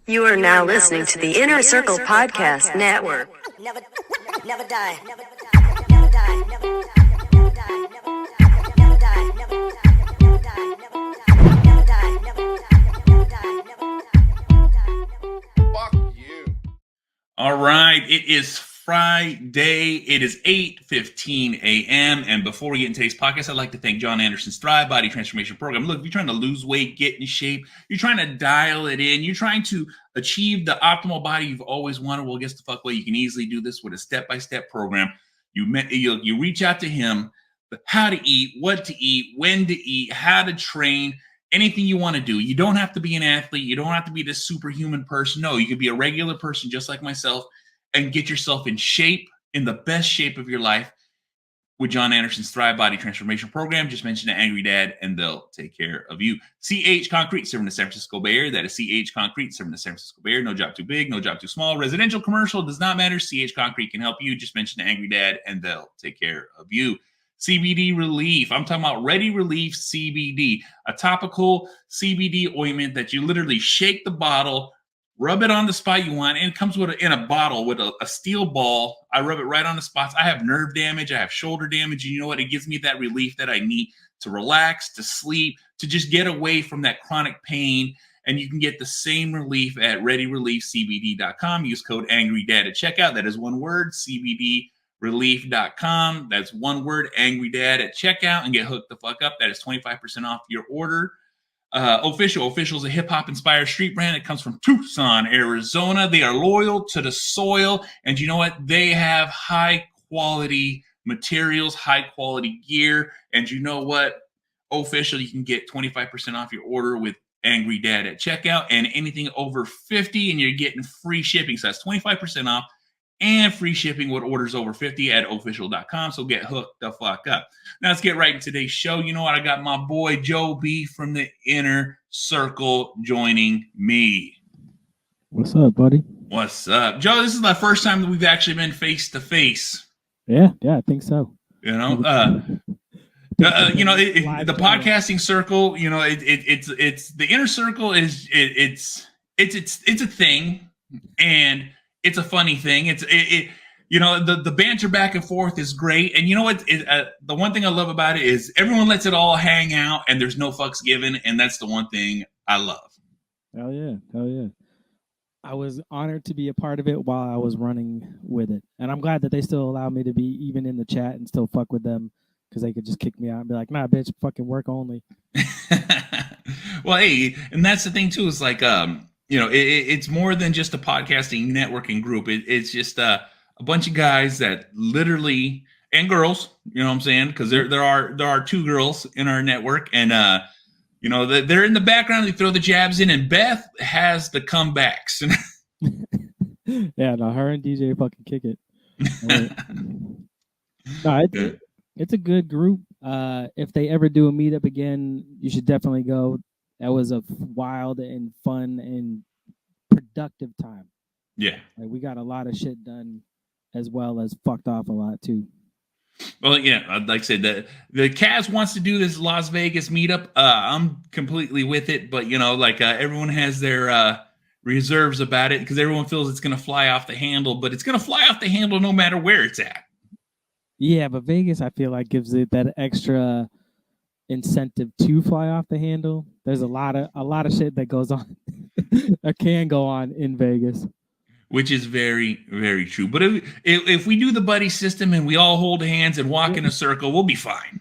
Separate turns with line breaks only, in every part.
You are now listening to the Inner Circle Podcast Network.
Never die. Never die. Never die. Never die. Never die. Never die. Never die. Never die. Never die. Never die.
Fuck you.
All right, it is Friday. It is 8:15 a.m. And before we get into today's podcast, I'd like to thank Jon Andersen's Thrive Body Transformation Program. Look, if you're trying to lose weight, get in shape, you're trying to dial it in, you're trying to achieve the optimal body you've always wanted, well, guess the fuck what? You can easily do this with a step-by-step program. You reach out to him, but how to eat, what to eat, when to eat, how to train, anything you want to do. You don't have to be an athlete. You don't have to be this superhuman person. No, you could be a regular person just like myself and get yourself in shape, in the best shape of your life with Jon Andersen's Thrive Body Transformation Program. Just mention the Angry Dad and they'll take care of you. CH Concrete, serving the San Francisco Bay Area. That is CH Concrete, serving the San Francisco Bay Area. No job too big, no job too small. Residential, commercial, does not matter. CH Concrete can help you. Just mention the Angry Dad and they'll take care of you. CBD Relief. I'm talking about Ready Relief CBD, a topical CBD ointment that you literally shake the bottle, rub it on the spot you want, and it comes in a bottle with a steel ball. I rub it right on the spots. I have nerve damage. I have shoulder damage. And you know what? It gives me that relief that I need to relax, to sleep, to just get away from that chronic pain. And you can get the same relief at ReadyReliefCBD.com. Use code AngryDad at checkout. That is one word, CBDRelief.com. That's one word, AngryDad at checkout, and get hooked the fuck up. That is 25% off your order. Official is a hip-hop inspired street brand. It comes from Tucson, Arizona. They are loyal to the soil, and you know what? They have high quality materials, high quality gear, and you know what? Official, you can get 25% off your order with Angry Dad at checkout, and anything over 50, and you're getting free shipping. So that's 25% off and free shipping with orders over 50 at official.com. So get hooked the fuck up. Now let's get right into today's show. You know what? I got my boy Joe B from the Inner Circle joining me.
What's up, buddy?
What's up, Joe? This is the first time that we've actually been face to face.
Yeah, I think so.
You know, the podcasting circle. You know, it's the Inner Circle is it's a thing, and it's a funny thing. The banter back and forth is great. And you know what? The one thing I love about it is everyone lets it all hang out and there's no fucks given. And that's the one thing I love.
Hell yeah. I was honored to be a part of it while I was running with it. And I'm glad that they still allow me to be even in the chat and still fuck with them, because they could just kick me out and be like, nah, bitch, fucking work only.
Well, hey, and that's the thing too, is like, it's more than just a podcasting networking group. It's just a bunch of guys that literally, and girls, you know what I'm saying? Because there are two girls in our network, and they're in the background. They throw the jabs in, and Beth has the comebacks.
Yeah, no, her and DJ fucking kick it. It's a good group. If they ever do a meetup again, you should definitely go. That was a wild and fun and productive time.
Yeah.
Like, we got a lot of shit done, as well as fucked off a lot too.
Well, yeah, like I said, the Cavs wants to do this Las Vegas meetup. I'm completely with it, but everyone has their reserves about it, because everyone feels it's going to fly off the handle, but it's going to fly off the handle no matter where it's at.
Yeah, but Vegas, I feel like, gives it that extra incentive to fly off the handle. There's a lot of shit that goes on or can go on in Vegas,
which is very, very true. But if we do the buddy system and we all hold hands and walk in a circle, we'll be fine.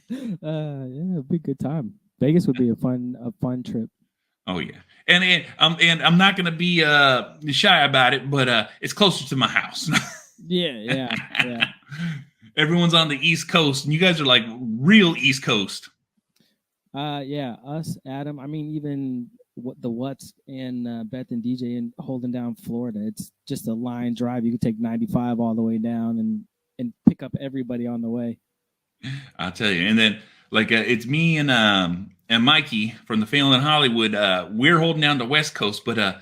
Yeah, it'd be a good time. Vegas would be a fun trip.
Oh yeah, and I'm not gonna be shy about it, but it's closer to my house.
Yeah.
Everyone's on the East Coast, and you guys are like real East Coast.
Yeah, us, Adam. I mean, even the What's and Beth and DJ and holding down Florida. It's just a line drive. You could take 95 all the way down and pick up everybody on the way.
I'll tell you. And then it's me and Mikey from the Phelan Hollywood. We're holding down the West Coast, but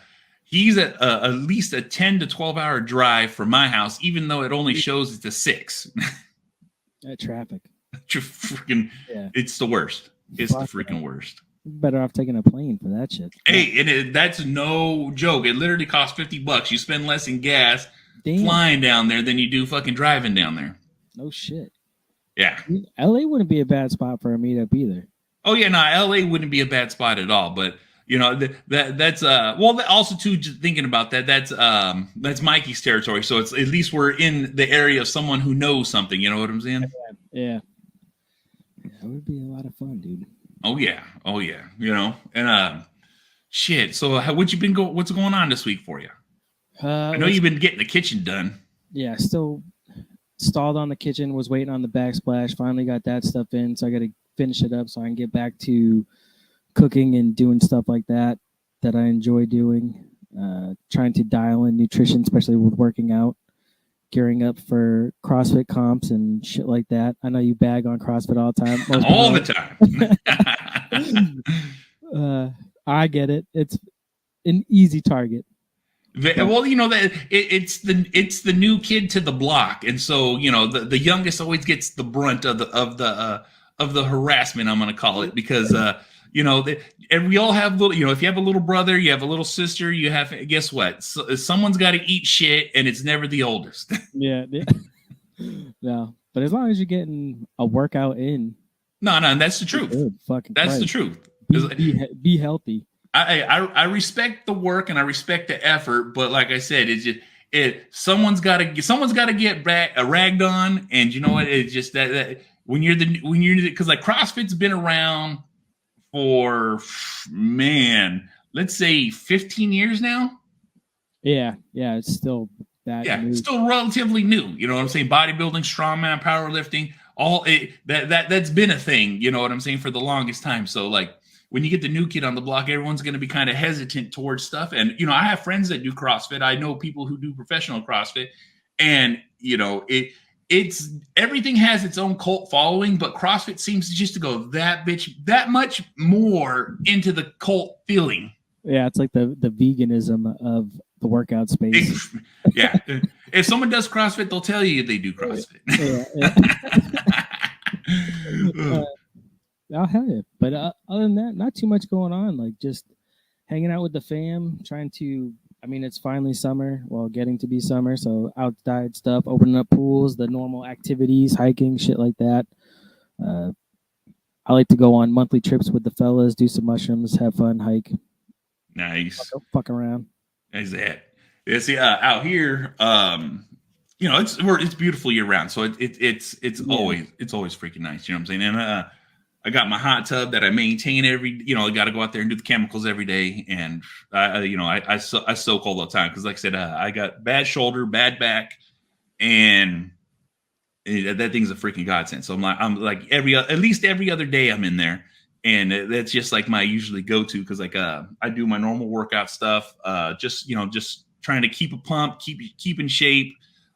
he's at least a 10 to 12 hour drive from my house, even though it only shows it's a 6.
Traffic.
Freaking, yeah. It's the worst. It's the freaking worst.
Better off taking a plane for that shit.
Hey, that's no joke. It literally costs $50. You spend less in gas flying down there than you do fucking driving down there.
No shit.
Yeah.
LA wouldn't be a bad spot for a meetup either.
Oh yeah, no, LA wouldn't be a bad spot at all. But you know that's well, also too, just thinking about that's Mikey's territory. So it's at least we're in the area of someone who knows something. You know what I'm saying?
Yeah. That would be a lot of fun, dude.
Oh yeah. You know, and shit. So what's going on this week for you? I know you've been getting the kitchen done.
Yeah, still stalled on the kitchen. Was waiting on the backsplash. Finally got that stuff in, so I got to finish it up so I can get back to cooking and doing stuff like that I enjoy doing. Trying to dial in nutrition, especially with working out. Gearing up for CrossFit comps and shit like that. I know you bag on CrossFit all the time.
All the
time. I get it. It's an easy target.
Well, you know that it's the new kid to the block, and so you know the youngest always gets the brunt of the harassment. I'm going to call it because you know and we all have little. You know, if you have a little brother, you have a little sister, you have. Guess what? Someone's got to eat shit, and it's never the oldest. Yeah.
No, but as long as you're getting a workout in. No,
that's the truth. That's the truth.
Be healthy.
I respect the work and I respect the effort, but like I said, it's just someone's got to get ragged on, and you know what? It's just that when you're because like CrossFit's been around for let's say 15 years now. Yeah, it's still that. Yeah, it's still relatively new. You know what I'm saying? Bodybuilding, strongman, powerlifting, that's been a thing. You know what I'm saying, for the longest time. So like, when you get the new kid on the block, everyone's going to be kind of hesitant towards stuff. And, you know, I have friends that do CrossFit. I know people who do professional CrossFit. And, you know, it's everything has its own cult following, but CrossFit seems just to go that much more into the cult feeling. Yeah, it's like the veganism of the workout space. Yeah. If someone does CrossFit, they'll tell you they do CrossFit. Yeah. Oh, hell yeah. But other than that, not too much going on. Like just hanging out with the fam, it's finally summer, getting to be summer. So outside stuff, opening up pools, the normal activities, hiking, shit like that. I like to go on monthly trips with the fellas, do some mushrooms, have fun, hike. Nice. Fuck around. Is that? Yeah, see, out here, you know, it's beautiful year round. So it's always freaking nice. You know what I'm saying? And I got my hot tub that I maintain I got to go out there and do the chemicals every day. And I soak all the time. Cause like I said, I got bad shoulder, bad back, and that thing's a freaking godsend. So I'm like at least every other day I'm in there. And that's just like my usually go-to. Cause like, I do my normal workout stuff, just trying to keep a pump, keep in shape,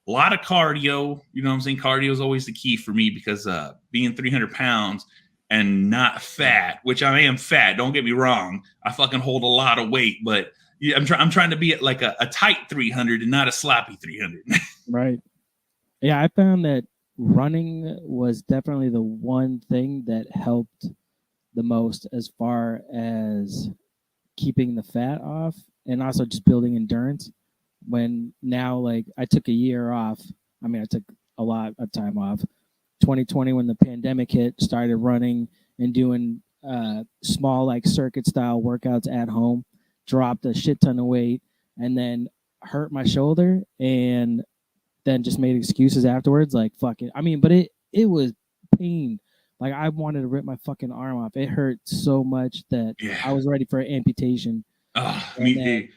a lot of cardio. You know what I'm saying? Cardio is always the key for me because, being 300 pounds, and not fat, which I am fat. Don't get me wrong. I fucking hold a lot of weight, but I'm trying to be at like a tight 300 and not a sloppy 300. Right. Yeah, I found that running was definitely the one thing that helped the most as far as keeping the fat off and also just building endurance. When now, like, I took a year off. I took a lot of time off. 2020, when the pandemic hit, started running and doing small like circuit style workouts at home, dropped a shit ton of weight, and then hurt my shoulder, and then just made excuses afterwards, like fuck it. But it was pain. Like I wanted to rip my fucking arm off. It hurt so much that I was ready for an amputation. Finally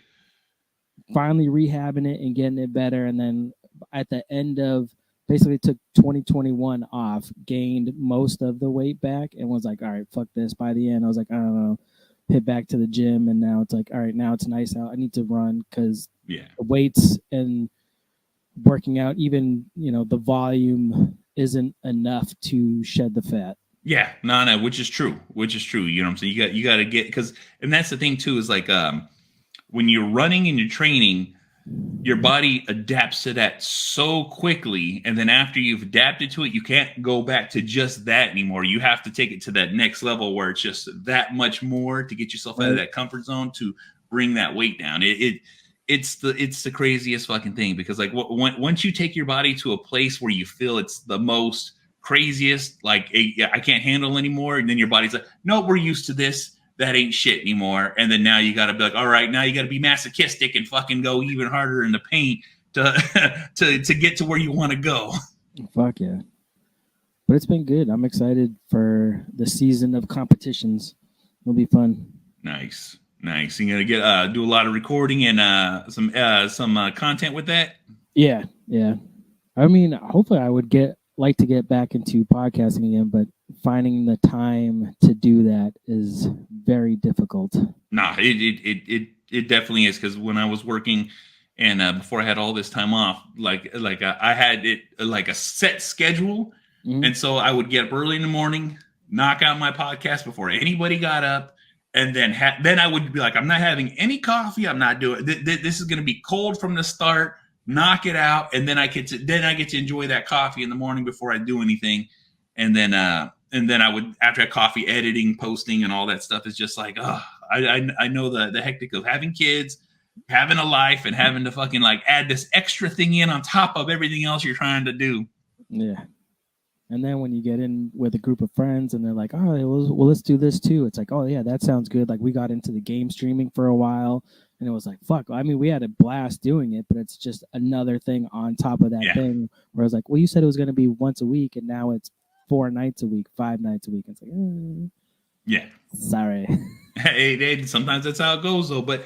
rehabbing it and getting it better, and then at the end of basically took 2021 off, gained most of the weight back, and was like, all right, fuck this. By the end, I was like, I don't know, hit back to the gym, and now it's like, all right, now it's nice out. I need to run because the weights and working out, even, the volume isn't enough to shed the fat. Yeah, no, which is true. You know what I'm saying? You got to get, and that's the thing too, is like, when you're running and you're training, your body adapts to that so quickly, and then after you've adapted to it, you can't go back to just that anymore. You have to take it to that next level where it's just that much more to get yourself out of that comfort zone to bring that weight down. It's the craziest fucking thing, because like once you take your body to a place where you feel it's the most craziest, like I can't handle anymore, and then your body's like, no, we're used to this. That ain't shit anymore. And then now you got to be like, all right, now you got to be masochistic and fucking go even harder in the paint to get to where you want to go.
Fuck yeah. But it's been good. I'm excited for the season of competitions. It'll be fun.
Nice. You're gonna get do a lot of recording and some content with that.
Yeah. I mean, hopefully I would like to get back into podcasting again, but finding the time to do that is very difficult.
Nah, it definitely is, because when I was working and before I had all this time off, like I had it like a set schedule, and so I would get up early in the morning, knock out my podcast before anybody got up, and then then I would be like, I'm not having any coffee. I'm not doing this. Is going to be cold from the start. Knock it out, and then I get to enjoy that coffee in the morning before I do anything, and then I would, after I coffee, editing, posting, and all that stuff is just like, I know the hectic of having kids, having a life, and having to fucking like add this extra thing in on top of everything else you're trying to do.
Yeah, and then when you get in with a group of friends and they're like, oh, well, let's do this too. It's like, oh yeah, that sounds good. Like we got into the game streaming for a while. And it was like, fuck. I mean, we had a blast doing it, but it's just another thing on top of that thing. Where I was like, well, you said it was going to be once a week, and now it's 4 nights a week, 5 nights a week. It's like,
yeah,
sorry.
Hey, sometimes that's how it goes, though. But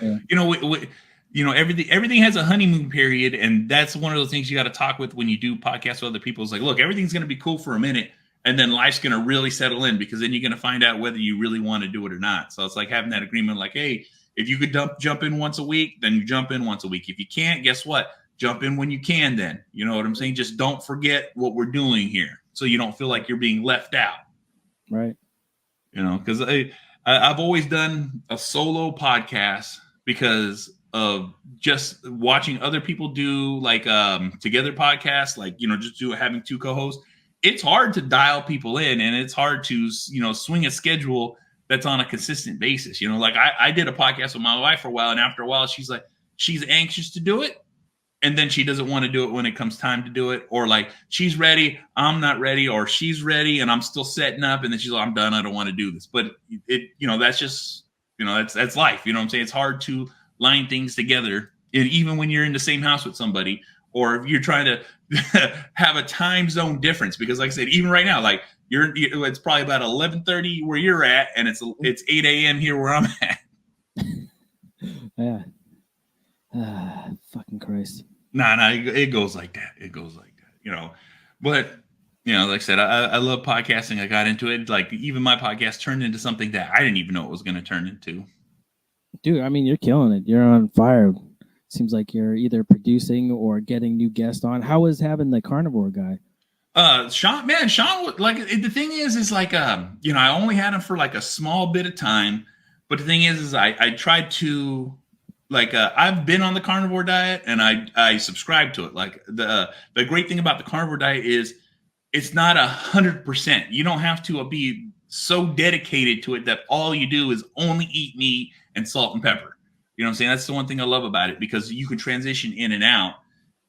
everything has a honeymoon period, and that's one of those things you got to talk with when you do podcasts with other people. It's like, look, everything's going to be cool for a minute, and then life's going to really settle in, because then you're going to find out whether you really want to do it or not. So it's like having that agreement, like, hey, if you could jump in once a week, then you jump in once a week. If you can't, guess what? Jump in when you can then. You know what I'm saying? Just don't forget what we're doing here, so you don't feel like you're being left out.
Right.
Because I've always done a solo podcast because of just watching other people do like together podcasts, like, just having 2 co-hosts. It's hard to dial people in, and it's hard to, swing a schedule that's on a consistent basis. Like I did a podcast with my wife for a while, and after a while she's like, she's anxious to do it, and then she doesn't want to do it when it comes time to do it, or like she's ready, I'm not ready, or she's ready and I'm still setting up, and then she's like, I'm done, I don't want to do this. But that's just, that's life. You know what I'm saying? It's hard to line things together, and even when you're in the same house with somebody, or if you're trying to have a time zone difference, because like I said, even right now, like it's probably about 11:30 where you're at, and it's 8 a.m. here where I'm at.
Yeah. Fucking Christ.
Nah, it goes like that. But like I said, I love podcasting. I got into it. Like even my podcast turned into something that I didn't even know it was going to turn into.
Dude, I mean, you're killing it. You're on fire. Seems like you're either producing or getting new guests on. How was having the carnivore guy?
Sean, like the thing is like, I only had him for like a small bit of time, but the thing is I tried to, like, I've been on the carnivore diet, and I subscribe to it. Like the great thing about the carnivore diet is it's not 100%. You don't have to be so dedicated to it that all you do is only eat meat and salt and pepper. You know what I'm saying? That's the one thing I love about it, because you can transition in and out.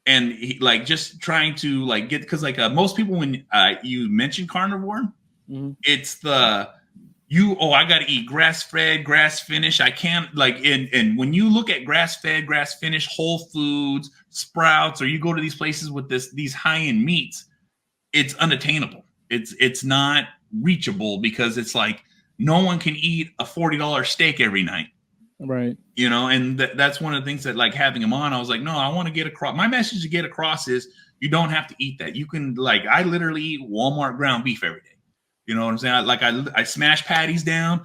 And just trying to like get, because like most people, when you mention carnivore, it's I got to eat grass-fed, grass-finished. I can't and when you look at grass-fed, grass-finished, Whole Foods, Sprouts, or you go to these places with these high-end meats, it's unattainable. It's not reachable, because it's like no one can eat a $40 steak every night.
Right.
And that's one of the things that, like, having him on, I was like, no, I want to get across. My message to get across is you don't have to eat that. You can, like, I literally eat Walmart ground beef every day. You know what I'm saying? I smash patties down,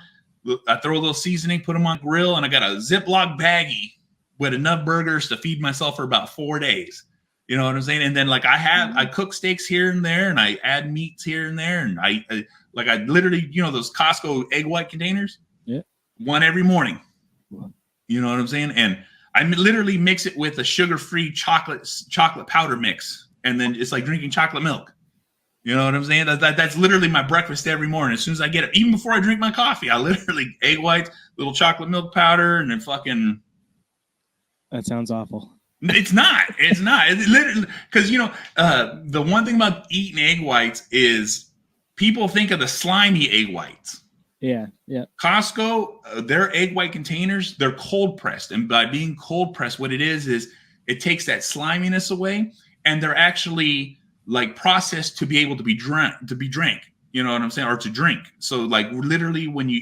I throw a little seasoning, put them on the grill, and I got a Ziploc baggie with enough burgers to feed myself for about 4 days. You know what I'm saying? And then like I cook steaks here and there, and I add meats here and there, and I literally, those Costco egg white containers. Yeah. One every morning. You know what I'm saying? And I literally mix it with a sugar-free chocolate powder mix, and then it's like drinking chocolate milk. You know what I'm saying? That's literally my breakfast every morning. As soon as I get up, even before I drink my coffee, I literally egg whites, little chocolate milk powder, and then fucking.
That sounds awful.
It's not. It's not. It's literally because the one thing about eating egg whites is people think of the slimy egg whites.
Yeah.
Costco, their egg white containers, they're cold pressed, and by being cold pressed, what it is it takes that sliminess away, and they're actually like processed to be able to be drank. You know what I'm saying, or to drink. So like literally, when you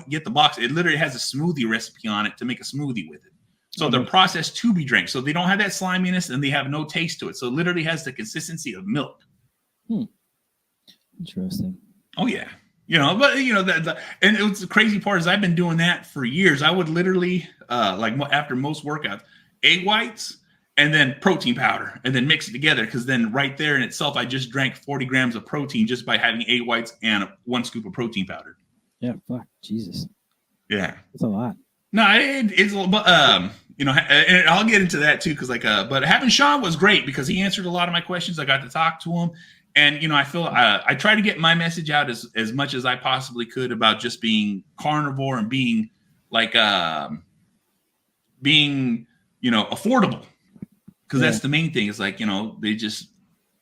get the box, it literally has a smoothie recipe on it to make a smoothie with it. So they're processed to be drank. So they don't have that sliminess, and they have no taste to it. So it literally has the consistency of milk.
Interesting.
Oh yeah. But and it was the crazy part is I've been doing that for years. I would literally like after most workouts, egg whites and then protein powder, and then mix it together, because then right there in itself, I just drank 40 grams of protein just by having egg whites and 1 scoop of protein powder.
Yeah, fuck, Jesus.
Yeah,
that's a lot.
No, it's but and I'll get into that too, because but having Sean was great because he answered a lot of my questions. I got to talk to him. And, I feel I try to get my message out as much as I possibly could about just being carnivore and being like, affordable. Because that's the main thing. It's like, they just,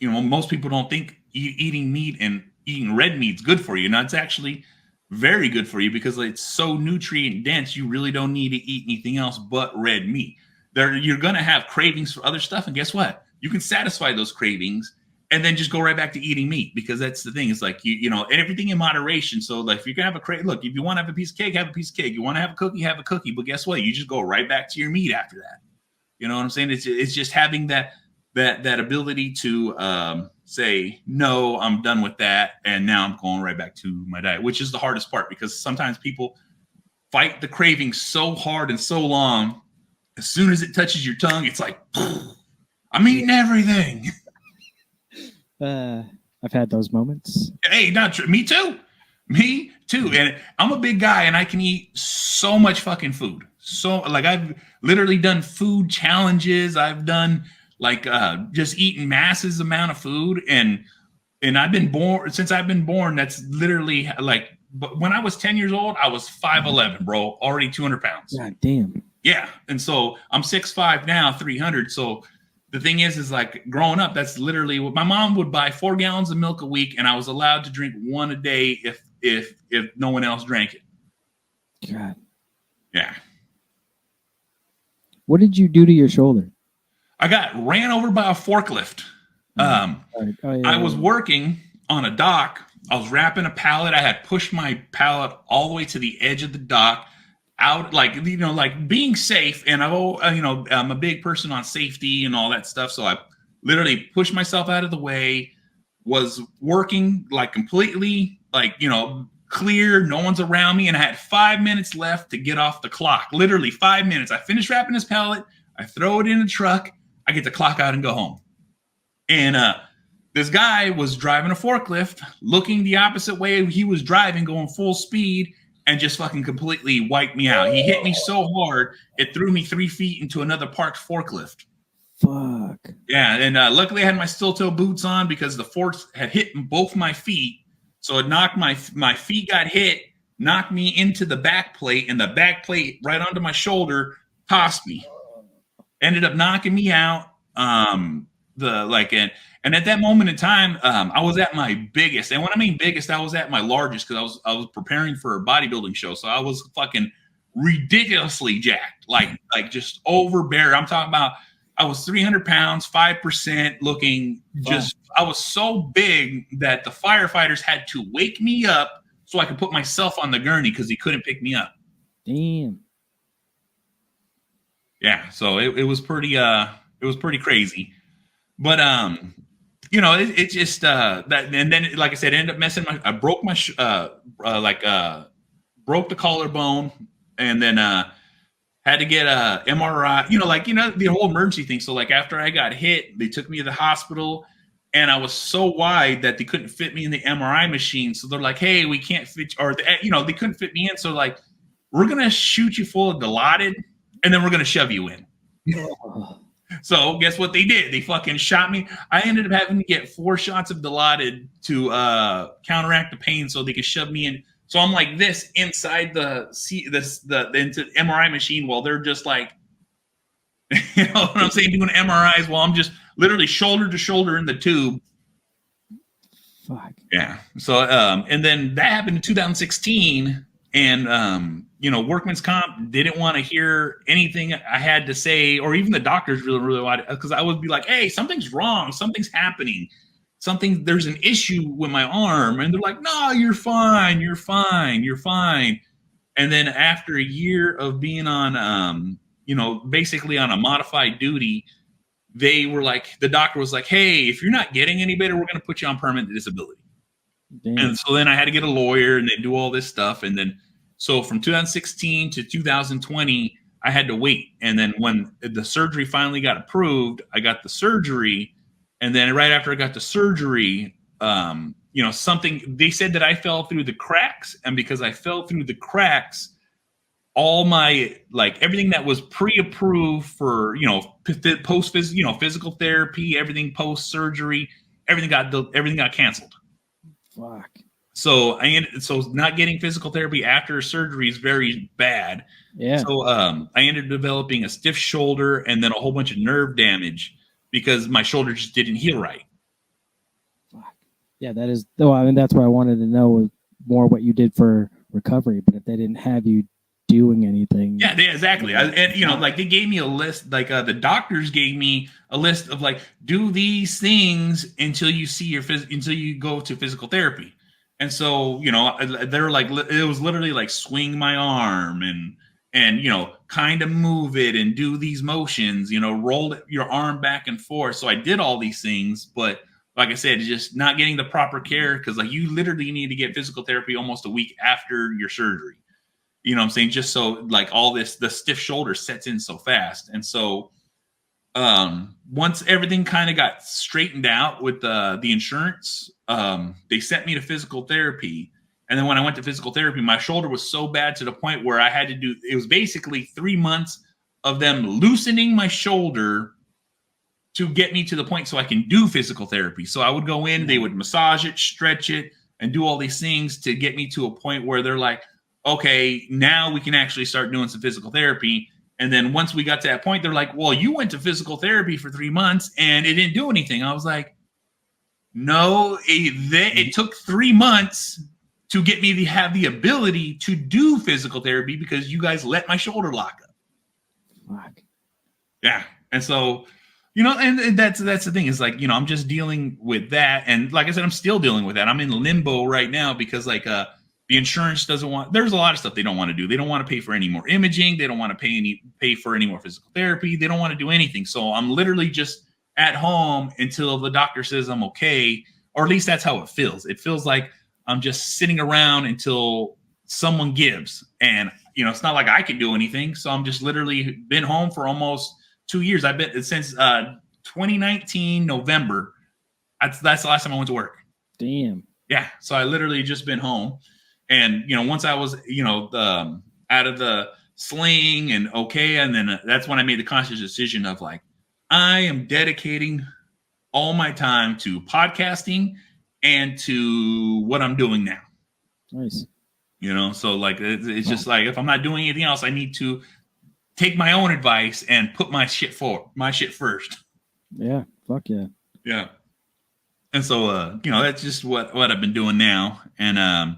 most people don't think eating meat and eating red meat's good for you. Now, it's actually very good for you because it's so nutrient dense. You really don't need to eat anything else but red meat. You're going to have cravings for other stuff. And guess what? You can satisfy those cravings and then just go right back to eating meat, because that's the thing. It's like, and everything in moderation. So like, if you're going to have look, if you want to have a piece of cake, have a piece of cake. You want to have a cookie, have a cookie. But guess what? You just go right back to your meat after that. You know what I'm saying? It's just having that ability to say, no, I'm done with that. And now I'm going right back to my diet, which is the hardest part, because sometimes people fight the craving so hard and so long. As soon as it touches your tongue, it's like, I'm eating everything.
I've had those moments.
Hey, me too. And I'm a big guy, and I can eat so much fucking food. So like, I've literally done food challenges. I've done like just eating massive amount of food, and I've been born. Since I've been born, that's literally like. But when I was 10 years old, I was 5'11", bro, already 200 pounds.
God damn.
Yeah, and so I'm 6'5" now, 300. So the thing is like growing up, that's literally what my mom would buy 4 gallons of milk a week, and I was allowed to drink 1 a day if no one else drank it.
God.
Yeah.
What did you do to your shoulder?
I got ran over by a forklift. I was working on a dock. I was wrapping a pallet. I had pushed my pallet all the way to the edge of the dock, out like being safe. And I'm a big person on safety and all that stuff. So I literally pushed myself out of the way. Was working like completely clear. No one's around me, and I had 5 minutes left to get off the clock. Literally 5 minutes. I finished wrapping this pallet. I throw it in a truck. I get to clock out and go home. And this guy was driving a forklift, looking the opposite way he was driving, going full speed, and just fucking completely wiped me out. He hit me so hard, it threw me 3 feet into another parked forklift.
Fuck.
Yeah, and luckily I had my steel-toe boots on because the forks had hit both my feet. So it knocked my feet got hit, knocked me into the back plate, and the back plate right onto my shoulder tossed me. Ended up knocking me out. And at that moment in time, I was at my biggest. And when I mean biggest, I was at my largest, because I was preparing for a bodybuilding show. So I was fucking ridiculously jacked, like just overbearing. I'm talking about I was 300 pounds, 5%, looking just. I was so big that the firefighters had to wake me up so I could put myself on the gurney because he couldn't pick me up.
Damn.
Yeah, so it was pretty crazy, but it just that, and then like I said, it ended up messing I broke my broke the collarbone, and then had to get a MRI, the whole emergency thing. So like after I got hit, they took me to the hospital, and I was so wide that they couldn't fit me in the MRI machine. So they're like, hey, we can't fit, or they couldn't fit me in. So like, we're going to shoot you full of Dilaudid, and then we're going to shove you in.
Oh,
So guess what they did? They fucking shot me. I ended up having to get 4 shots of Dilaudid to counteract the pain so they could shove me in. So I'm like this inside the MRI machine while they're just like, you know what I'm saying, doing MRIs while I'm just literally shoulder to shoulder in the tube.
fuck.
Yeah. So and then that happened in 2016, and workman's comp didn't want to hear anything I had to say, or even the doctors really wanted, because I would be like, hey, something's wrong, something's happening, there's an issue with my arm, and they're like, no, you're fine. And then after a year of being on basically on a modified duty, they were like, the doctor was like, hey, if you're not getting any better, we're going to put you on permanent disability.
Damn.
And so then I had to get a lawyer, and they do all this stuff. And then, so from 2016 to 2020, I had to wait. And then when the surgery finally got approved, I got the surgery. And then right after I got the surgery, they said that I fell through the cracks. And because I fell through the cracks, all my, like, everything that was pre-approved for, physical therapy, everything post-surgery, everything got canceled.
Fuck.
So not getting physical therapy after surgery is very bad.
Yeah.
So I ended up developing a stiff shoulder and then a whole bunch of nerve damage because my shoulder just didn't heal right.
Fuck. Yeah, that is. Though I mean, that's what I wanted to know more what you did for recovery. But if they didn't have you doing anything,
yeah, exactly. They gave me a list. Like the doctors gave me a list of like, do these things until you see until you go to physical therapy. And so, they're like, it was literally like swing my arm and kind of move it and do these motions, roll your arm back and forth. So I did all these things, but like I said, just not getting the proper care, because like you literally need to get physical therapy almost a week after your surgery. You know what I'm saying? Just so like the stiff shoulder sets in so fast. And so once everything kind of got straightened out with the insurance, they sent me to physical therapy. And then when I went to physical therapy, my shoulder was so bad to the point where I had to do, it was basically 3 months of them loosening my shoulder to get me to the point so I can do physical therapy. So I would go in, they would massage it, stretch it, and do all these things to get me to a point where they're like, okay, now we can actually start doing some physical therapy. And then once we got to that point, they're like, well, you went to physical therapy for 3 months and it didn't do anything. I was like, no, it took 3 months to get me to have the ability to do physical therapy because you guys let my shoulder lock up.
Fuck.
Yeah. And so, and that's the thing is like, I'm just dealing with that. And like I said, I'm still dealing with that. I'm in limbo right now because like, the insurance doesn't want, there's a lot of stuff they don't want to do. They don't want to pay for any more imaging. They don't want to pay for any more physical therapy. They don't want to do anything. So I'm literally just at home until the doctor says I'm okay, or at least that's how it feels. It feels like I'm just sitting around until someone gives. And, it's not like I can do anything. So I'm just literally been home for almost 2 years. I've been since 2019, November. That's the last time I went to work.
Damn.
Yeah. So I literally just been home. And, once I was, out of the sling and okay. And then that's when I made the conscious decision of like, I am dedicating all my time to podcasting and to what I'm doing now.
Nice.
So like, it's just like, if I'm not doing anything else, I need to take my own advice and put my shit first.
Yeah. Fuck yeah.
Yeah. And so, that's just what I've been doing now. And,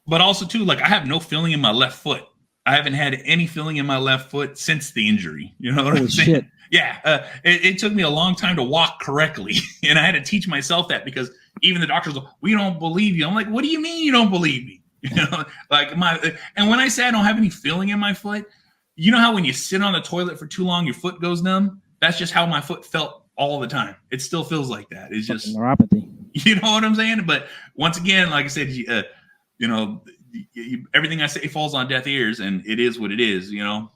but also too, like I have no feeling in my left foot. I haven't had any feeling in my left foot since the injury. You know what I'm saying?
Shit.
Yeah. It took me a long time to walk correctly. And I had to teach myself that because even the doctors go, we don't believe you. I'm like, what do you mean you don't believe me? And when I say I don't have any feeling in my foot, you know how when you sit on the toilet for too long, your foot goes numb? That's just how my foot felt all the time. It still feels like that. It's just
neuropathy.
You know what I'm saying? But once again, like I said, everything I say falls on deaf ears, and it is what it is.
That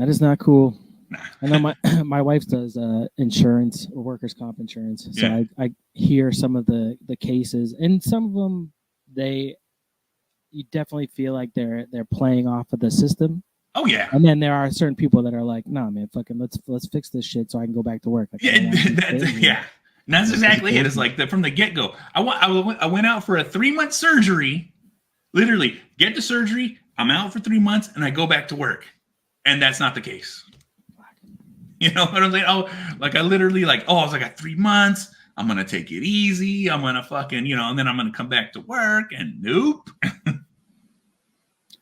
is not cool.
Nah.
I know my wife does insurance or workers' comp insurance, so yeah. I hear some of the cases, and some of them you definitely feel like they're playing off of the system.
Oh yeah.
And then there are certain people that are like, nah, man, fucking let's fix this shit so I can go back to work. Like,
Yeah, yeah. And that's exactly it. It's like from the get go. I went out for a 3-month surgery. Literally, get the surgery. I'm out for 3 months, and I go back to work. And that's not the case. You know what I'm saying? Oh, like I literally I was like, I got 3 months. I'm gonna take it easy. I'm gonna fucking, and then I'm gonna come back to work. And nope.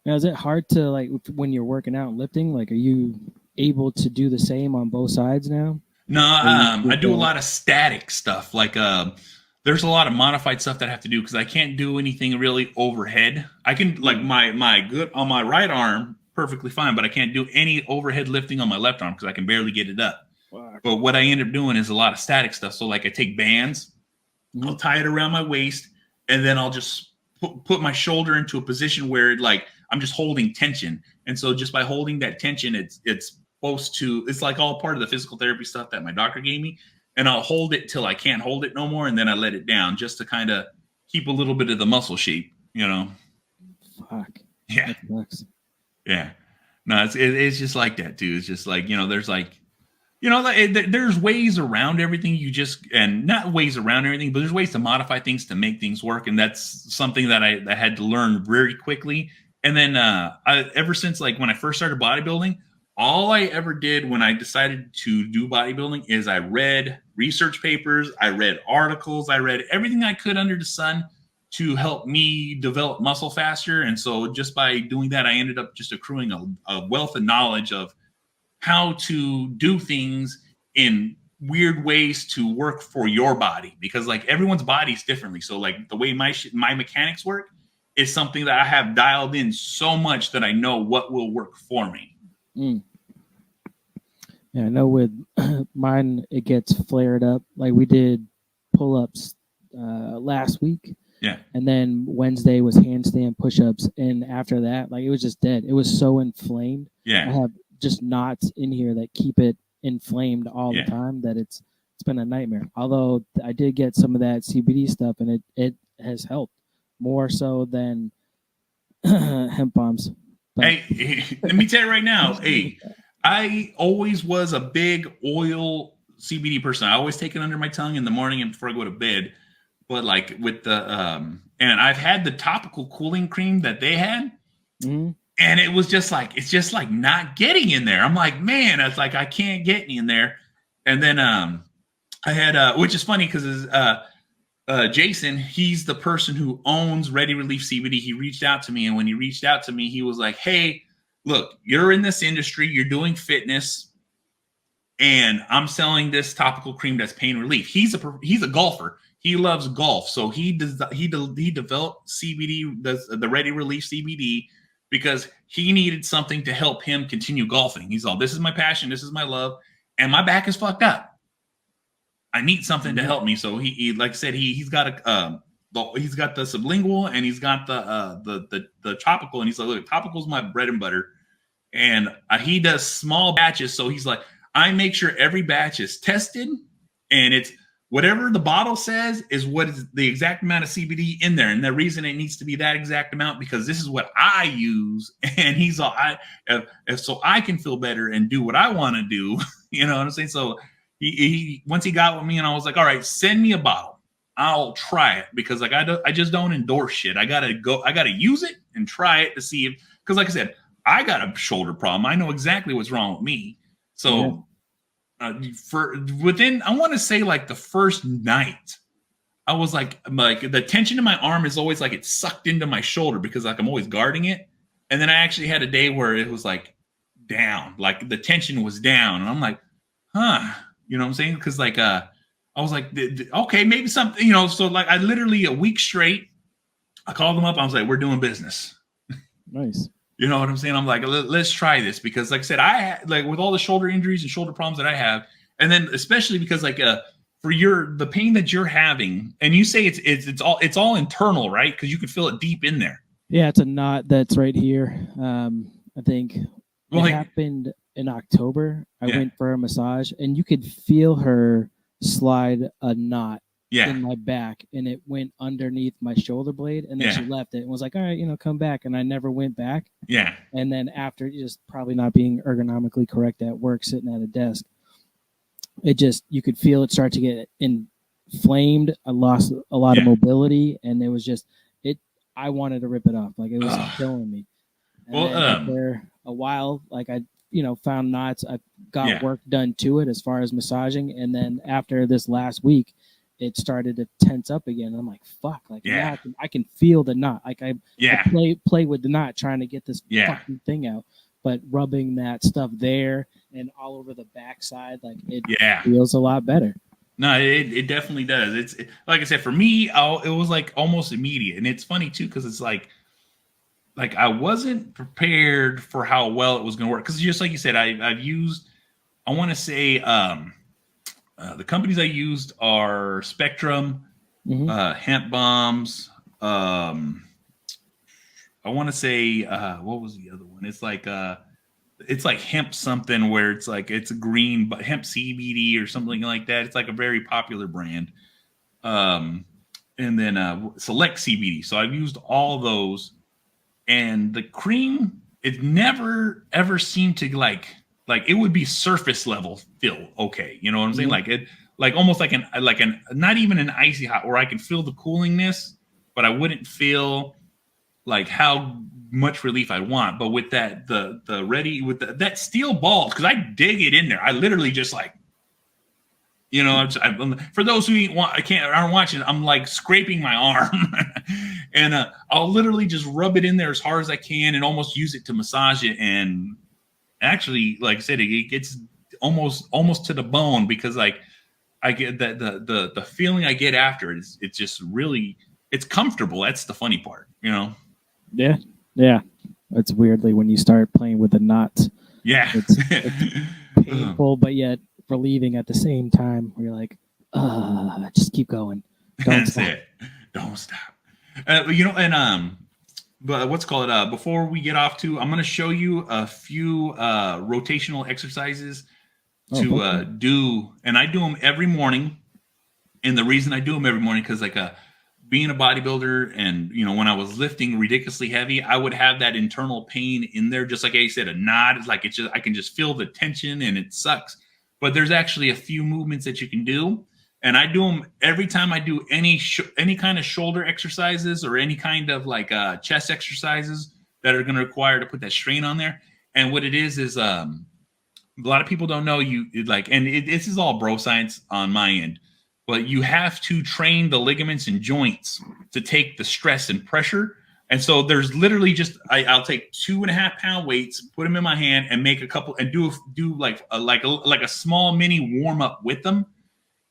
Now, is it hard to like when you're working out and lifting? Like, are you able to do the same on both sides now?
No, I do a lot of static stuff. Like, there's a lot of modified stuff that I have to do because I can't do anything really overhead. I can like my good on my right arm perfectly fine, but I can't do any overhead lifting on my left arm because I can barely get it up. Wow. But what I end up doing is a lot of static stuff. So like I take bands, I'll tie it around my waist, and then I'll just put my shoulder into a position where like I'm just holding tension. And so just by holding that tension, it's supposed to, it's like all part of the physical therapy stuff that my doctor gave me. And I'll hold it till I can't hold it no more. And then I let it down just to kind of keep a little bit of the muscle shape,
Fuck.
Yeah.
That sucks.
Yeah. No, it's just like that too. It's just like, there's like, there's ways around everything. And not ways around everything, but there's ways to modify things to make things work. And that's something that I had to learn very quickly. And then ever since like when I first started bodybuilding, all I ever did when I decided to do bodybuilding is I read research papers, I read articles, I read everything I could under the sun to help me develop muscle faster. And so just by doing that, I ended up just accruing a wealth of knowledge of how to do things in weird ways to work for your body, because like everyone's body's differently. So like the way my mechanics work is something that I have dialed in so much that I know what will work for me.
Yeah, I know with mine, it gets flared up. Like we did pull-ups last week.
Yeah.
And then Wednesday was handstand push-ups. And after that, like it was just dead. It was so inflamed.
Yeah.
I have just knots in here that keep it inflamed all the time that it's been a nightmare. Although I did get some of that CBD stuff and it has helped more so than hemp bombs. But
hey, let me tell you right now, I always was a big oil CBD person. I always take it under my tongue in the morning and before I go to bed. But like with the and I've had the topical cooling cream that they had, and it was just like it's not getting in there. I'm like, man, it's like I can't get in there. And then I had which is funny because Jason, he's the person who owns Ready Relief CBD. He reached out to me, and when he reached out to me, he was like, hey, look, you're in this industry, you're doing fitness, and I'm selling this topical cream that's pain relief. He's a golfer. He loves golf. So he developed CBD, the Ready Relief CBD, because he needed something to help him continue golfing. He's all, this is my passion, this is my love, and my back is fucked up. I need something to help me. So he like I said, he's got he's got the sublingual and he's got the topical, and he's like, look, topical's my bread and butter, and he does small batches. So he's like, I make sure every batch is tested, and it's whatever the bottle says is what is the exact amount of CBD in there, and the reason it needs to be that exact amount because this is what I use, and he's all so I can feel better and do what I want to do. You know what I'm saying? So. He once he got with me, and I was like, all right, send me a bottle. I'll try it, because like I just don't endorse shit. I gotta use it and try it to see if, because like I said, I got a shoulder problem. I know exactly what's wrong with me. So for within, I want to say like the first night, I was like the tension in my arm is always like it's sucked into my shoulder because like I'm always guarding it. And then I actually had a day where it was like down, like the tension was down, and I'm like, huh. You know what I'm saying? Because like I was like, okay, maybe something, so like I literally a week straight, I called them up. I was like, we're doing business.
Nice.
You know what I'm saying? I'm like, let's try this, because like I said, I had like with all the shoulder injuries and shoulder problems that I have, and then especially because like for the pain that you're having, and you say it's all internal, right? Because you can feel it deep in there.
Yeah, it's a knot that's right here. I think it happened in October. I went for a massage, and you could feel her slide a knot in my back, and it went underneath my shoulder blade, and then she left it and was like, all right, come back. And I never went back.
Yeah.
And then after just probably not being ergonomically correct at work, sitting at a desk, you could feel it start to get inflamed. I lost a lot of mobility, and it was just, I wanted to rip it off. Like, it was killing me. And then after a while, like, I found knots. I got work done to it as far as massaging. And then after this last week, it started to tense up again. And I'm like, fuck, like, now I can feel the knot. Like, I play with the knot, trying to get this fucking thing out. But rubbing that stuff there and all over the backside, like, it feels a lot better.
No, it definitely does. It's like I said, for me, it was like almost immediate. And it's funny too, because it's like I wasn't prepared for how well it was going to work. Because just like you said, I've used, I want to say, the companies I used are Spectrum, Hemp Bombs. I want to say, what was the other one? It's like hemp something, where it's like, it's a green, but hemp CBD or something like that. It's like a very popular brand. And then Select CBD. So I've used all those, and the cream, it never ever seemed to like it would be surface level feel okay. You know what I'm saying? Like it, like almost like an not even an icy hot, where I can feel the coolingness, but I wouldn't feel like how much relief I want. But with that, the ready with that steel ball, because I dig it in there. I literally just like, for those who aren't watching, I'm like scraping my arm, and I'll literally just rub it in there as hard as I can, and almost use it to massage it. And actually, like I said, it gets almost to the bone, because like I get that the feeling I get after it is, it's just really, it's comfortable. That's the funny part,
Yeah. It's weirdly when you start playing with the knots.
Yeah.
It's painful, but yet relieving at the same time, where you're like, just keep going. Don't stop.
It. Don't stop. But what's called before we get off to, I'm going to show you a few rotational exercises to do, and I do them every morning. And the reason I do them every morning, because like being a bodybuilder, and when I was lifting ridiculously heavy, I would have that internal pain in there, just like I said, a knot. It's like, I can just feel the tension, and it sucks. But there's actually a few movements that you can do, and I do them every time I do any kind of shoulder exercises, or any kind of like chest exercises that are going to require to put that strain on there. And what it is a lot of people don't know, this is all bro science on my end, but you have to train the ligaments and joints to take the stress and pressure. And so there's literally just, I'll take 2.5 pound weights, put them in my hand, and make a couple, and do like a small mini warm up with them.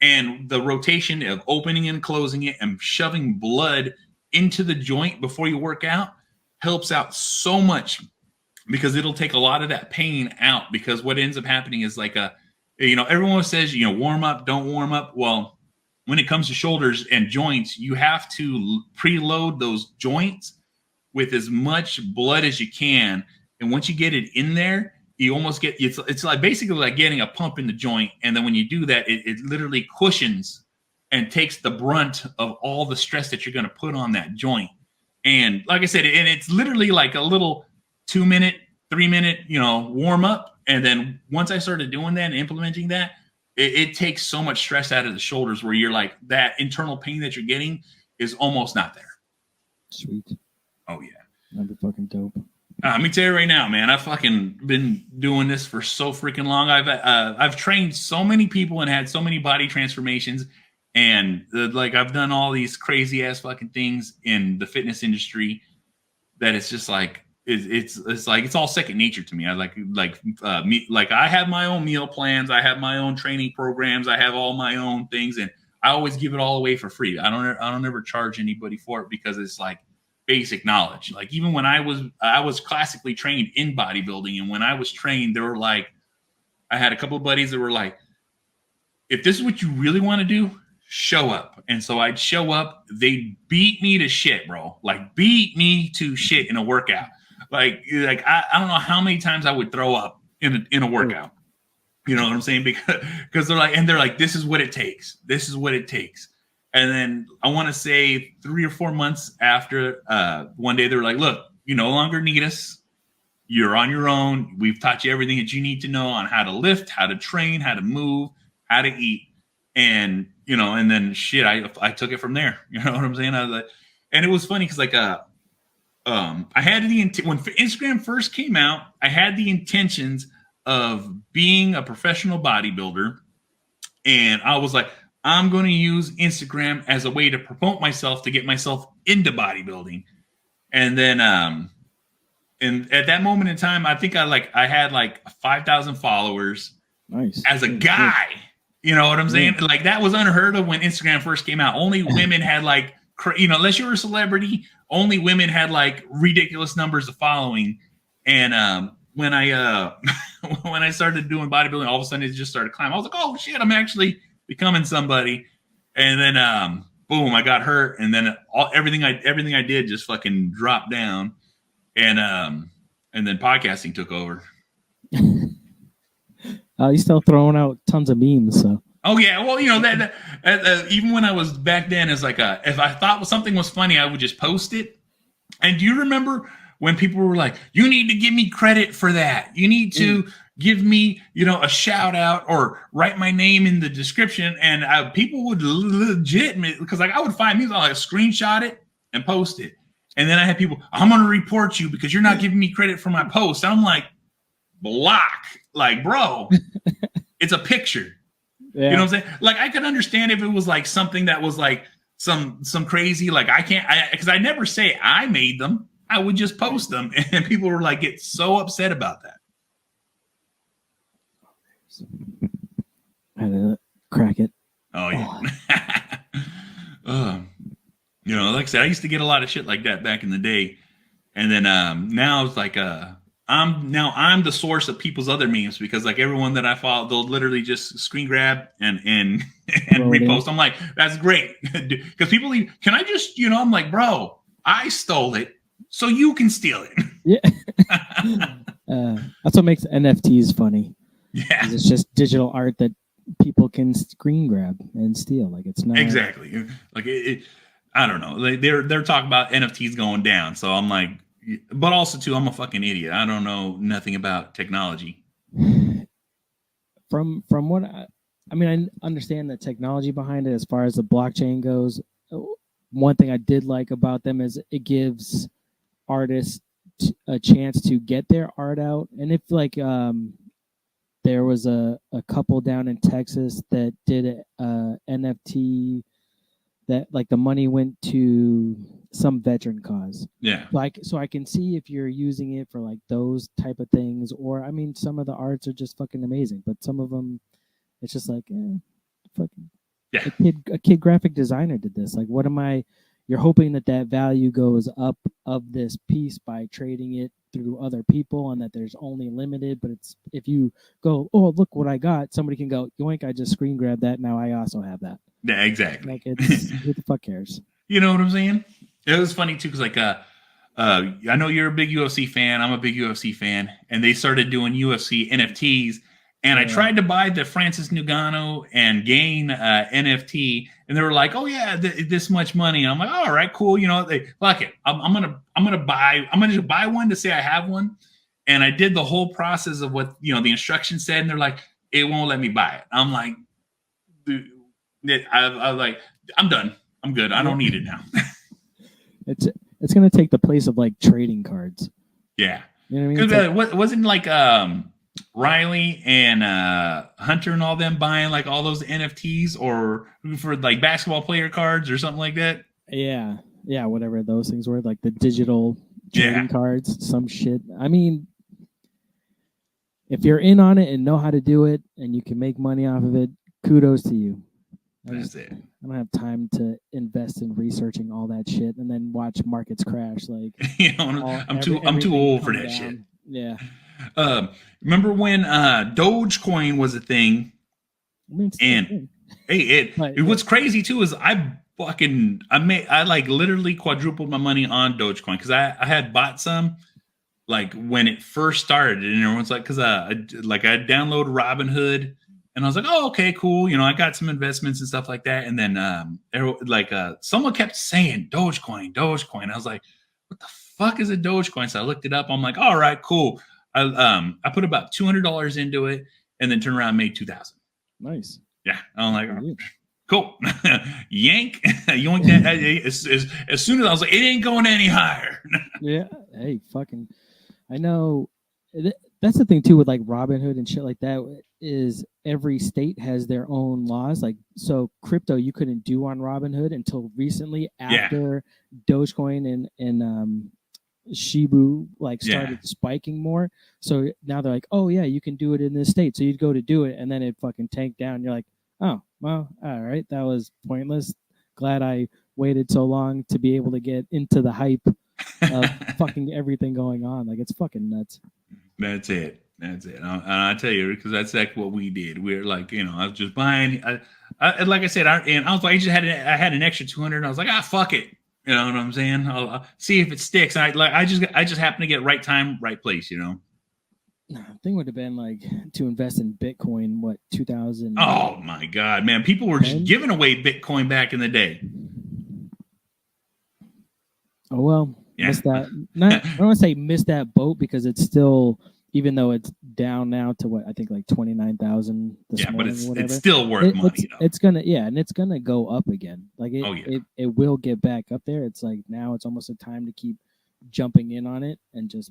And the rotation of opening and closing it and shoving blood into the joint before you work out helps out so much, because it'll take a lot of that pain out. Because what ends up happening is like everyone says, warm up, don't warm up. Well, when it comes to shoulders and joints, you have to preload those joints with as much blood as you can. And once you get it in there, you almost get, it's like basically like getting a pump in the joint. And then when you do that, it literally cushions and takes the brunt of all the stress that you're going to put on that joint. And like I said, and it's literally like a little 2-minute, 3-minute, warm up. And then once I started doing that and implementing that, it takes so much stress out of the shoulders, where you're like, that internal pain that you're getting is almost not there.
Sweet.
Oh yeah.
That'd be fucking dope.
Let me tell you right now, man, I've fucking been doing this for so freaking long. I've trained so many people and had so many body transformations, and I've done all these crazy ass fucking things in the fitness industry, that it's just like, it's like, it's all second nature to me. I have my own meal plans. I have my own training programs. I have all my own things, and I always give it all away for free. I don't ever charge anybody for it, because it's like basic knowledge. Like, even when I was classically trained in bodybuilding, and when I was trained, there were like, I had a couple of buddies that were like, if this is what you really want to do, show up. And so I'd show up. They beat me to shit, bro. Like, beat me to shit in a workout. Like I don't know how many times I would throw up in a workout. You know what I'm saying? Because they're like, this is what it takes. This is what it takes. And then I want to say 3 or 4 months after, one day they were like, look, you no longer need us. You're on your own. We've taught you everything that you need to know on how to lift, how to train, how to move, how to eat. And, and then shit, I took it from there. You know what I'm saying? I was like, and it was funny because like, I had when Instagram first came out, I had the intentions of being a professional bodybuilder. And I was like, I'm going to use Instagram as a way to promote myself, to get myself into bodybuilding. And then, and at that moment in time, I think I had like 5,000 followers.
Nice.
As a guy. You know what I'm saying? Yeah. Like that was unheard of when Instagram first came out. Only women had like, unless you were a celebrity, only women had like ridiculous numbers of following. And when I when I started doing bodybuilding, all of a sudden it just started climbing. I was like, oh shit, I'm actually becoming somebody. And then boom, I got hurt, and then everything I did just fucking dropped down. And then podcasting took over.
You're still throwing out tons of memes, so.
Oh yeah, well, that even when I was back then, it's like if I thought something was funny, I would just post it. And do you remember when people were like, "You need to give me credit for that. You need to give me, a shout out or write my name in the description." And people would legit, because like I would find memes, I'll like screenshot it and post it. And then I had people, "I'm going to report you because you're not giving me credit for my post." I'm like, block. Like, bro, it's a picture. Yeah. You know what I'm saying? Like, I could understand if it was like something that was like some crazy, like because I never say I made them. I would just post them, and people were like, get so upset about that.
I had to crack it.
Oh yeah. Like I said, I used to get a lot of shit like that back in the day, and then now it's like I'm the source of people's other memes, because like everyone that I follow, they'll literally just screen grab and repost. I'm like, that's great, because people can I just I'm like, bro, I stole it, so you can steal it.
Yeah. That's what makes NFTs funny.
Yeah,
it's just digital art that people can screen grab and steal. Like, it's not
exactly like it I don't know. Like they're talking about NFTs going down, so I'm like, but also too, I'm a fucking idiot. I don't know nothing about technology.
From what I understand the technology behind it as far as the blockchain goes. One thing I did like about them is it gives artists a chance to get their art out. And if like there was a couple down in Texas that did a NFT that like the money went to some veteran cause.
Yeah.
Like, so I can see if you're using it for like those type of things, or some of the arts are just fucking amazing, but some of them it's just like, fucking. Yeah. A kid graphic designer did this. Like, you're hoping that value goes up of this piece by trading it through other people, and that there's only limited, but it's, if you go, oh, look what I got, somebody can go, yoink, I just screen grabbed that, now I also have that.
Yeah, exactly.
Like, it's who the fuck cares?
You know what I'm saying? It was funny too, because like I know you're a big UFC fan, I'm a big UFC fan, and they started doing UFC NFTs. And I tried to buy the Francis Ngannou and Gain NFT, and they were like, "Oh yeah, this much money." And I'm like, "All right, cool." Fuck it. I'm gonna just buy one to say I have one. And I did the whole process of what the instructions said, and they're like, "It won't let me buy it." I'm like, dude, I was like, "I'm done. I'm good. I don't need it now."
It's gonna take the place of like trading cards.
Yeah.
You know what I mean?
Because wasn't like Riley and Hunter and all them buying like all those NFTs or for like basketball player cards or something like that?
Yeah, whatever those things were, like the digital trading cards, some shit. I mean, if you're in on it and know how to do it and you can make money off of it, kudos to you.
That's it.
I don't have time to invest in researching all that shit and then watch markets crash. Like,
I'm too old for that shit.
Yeah.
Remember when Dogecoin was a thing? What's crazy too is I like literally quadrupled my money on Dogecoin, because I had bought some like when it first started, and everyone's like, because I download Robinhood, And I was like, oh, okay, cool. You know, I got some investments and stuff like that. And then someone kept saying Dogecoin. I was like, what the fuck is a Dogecoin? So I looked it up. I'm like, all right, cool. I put about $200 into it and then turned around and made 2,000.
Nice.
Yeah. I'm like, oh, cool. Yank. Yoink that. As soon as I was like, it ain't going any higher.
Yeah. Hey, fucking, I know. That's the thing too with like Robinhood and shit like that, is every state has their own laws. Like, so crypto you couldn't do on Robinhood until recently, after Dogecoin and Shibu like started spiking more. So now they're like, oh yeah, you can do it in this state. So you'd go to do it and then it fucking tanked down. You're like, oh well, all right, that was pointless. Glad I waited so long to be able to get into the hype of fucking everything going on. Like, it's fucking nuts.
That's it. I tell you, because that's like what we did. We're like, you know, I was just buying. I like I said, I was like, I had an extra 200. And I was like, fuck it. You know what I'm saying? I'll see if it sticks. I just happened to get right time, right place. You know.
The thing would have been like to invest in Bitcoin. What, 2000?
Oh my god, man! People were just giving away Bitcoin back in the day.
Oh well.
Yeah.
Missed that. I don't want to say miss that boat, because it's still, even though it's down now to what I think like 29,000 this morning,
but it's still worth money.
It's gonna go up again. Like it will get back up there. It's like now it's almost a time to keep jumping in on it and just.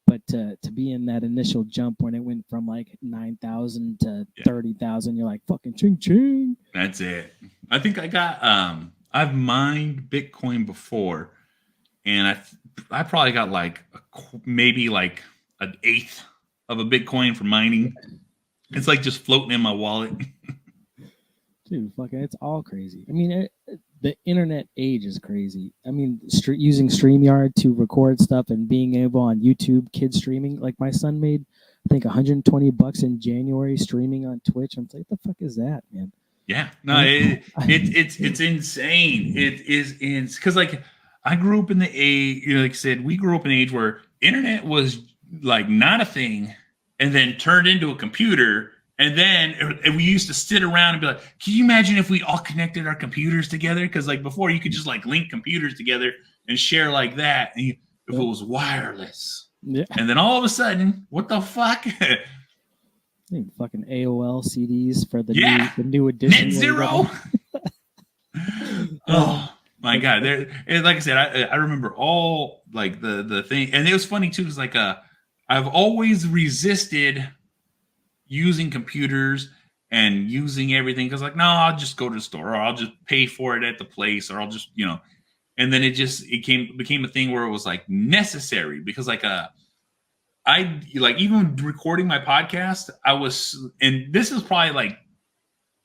But to be in that initial jump when it went from like 9,000 to 30,000, you're like, fucking ching ching.
That's it. I think I got I've mined Bitcoin before. And I probably got like maybe like an eighth of a Bitcoin for mining. It's like just floating in my wallet.
Dude, fucking, it's all crazy. I mean, the internet age is crazy. I mean, using StreamYard to record stuff and being able on YouTube, kids streaming. Like my son made, I think, $120 in January streaming on Twitch. I'm like, what the fuck is that, man?
Yeah, no, it's insane. It is because like. I grew up in the age, you know, like I said, we grew up in an age where internet was like not a thing, and then turned into a computer. And then we used to sit around and be like, can you imagine if we all connected our computers together? Because like before you could just like link computers together and share like that. And if it was wireless. Yeah. And then all of a sudden, what the fuck?
Fucking AOL CDs for the new edition.
Net zero. Oh. My God, like I said, I remember all like the thing, and it was funny too, because like I've always resisted using computers and using everything, because like, no, I'll just go to the store, or I'll just pay for it at the place, or I'll just, you know, and then it became a thing where it was like necessary, because like I like even recording my podcast, and this is probably like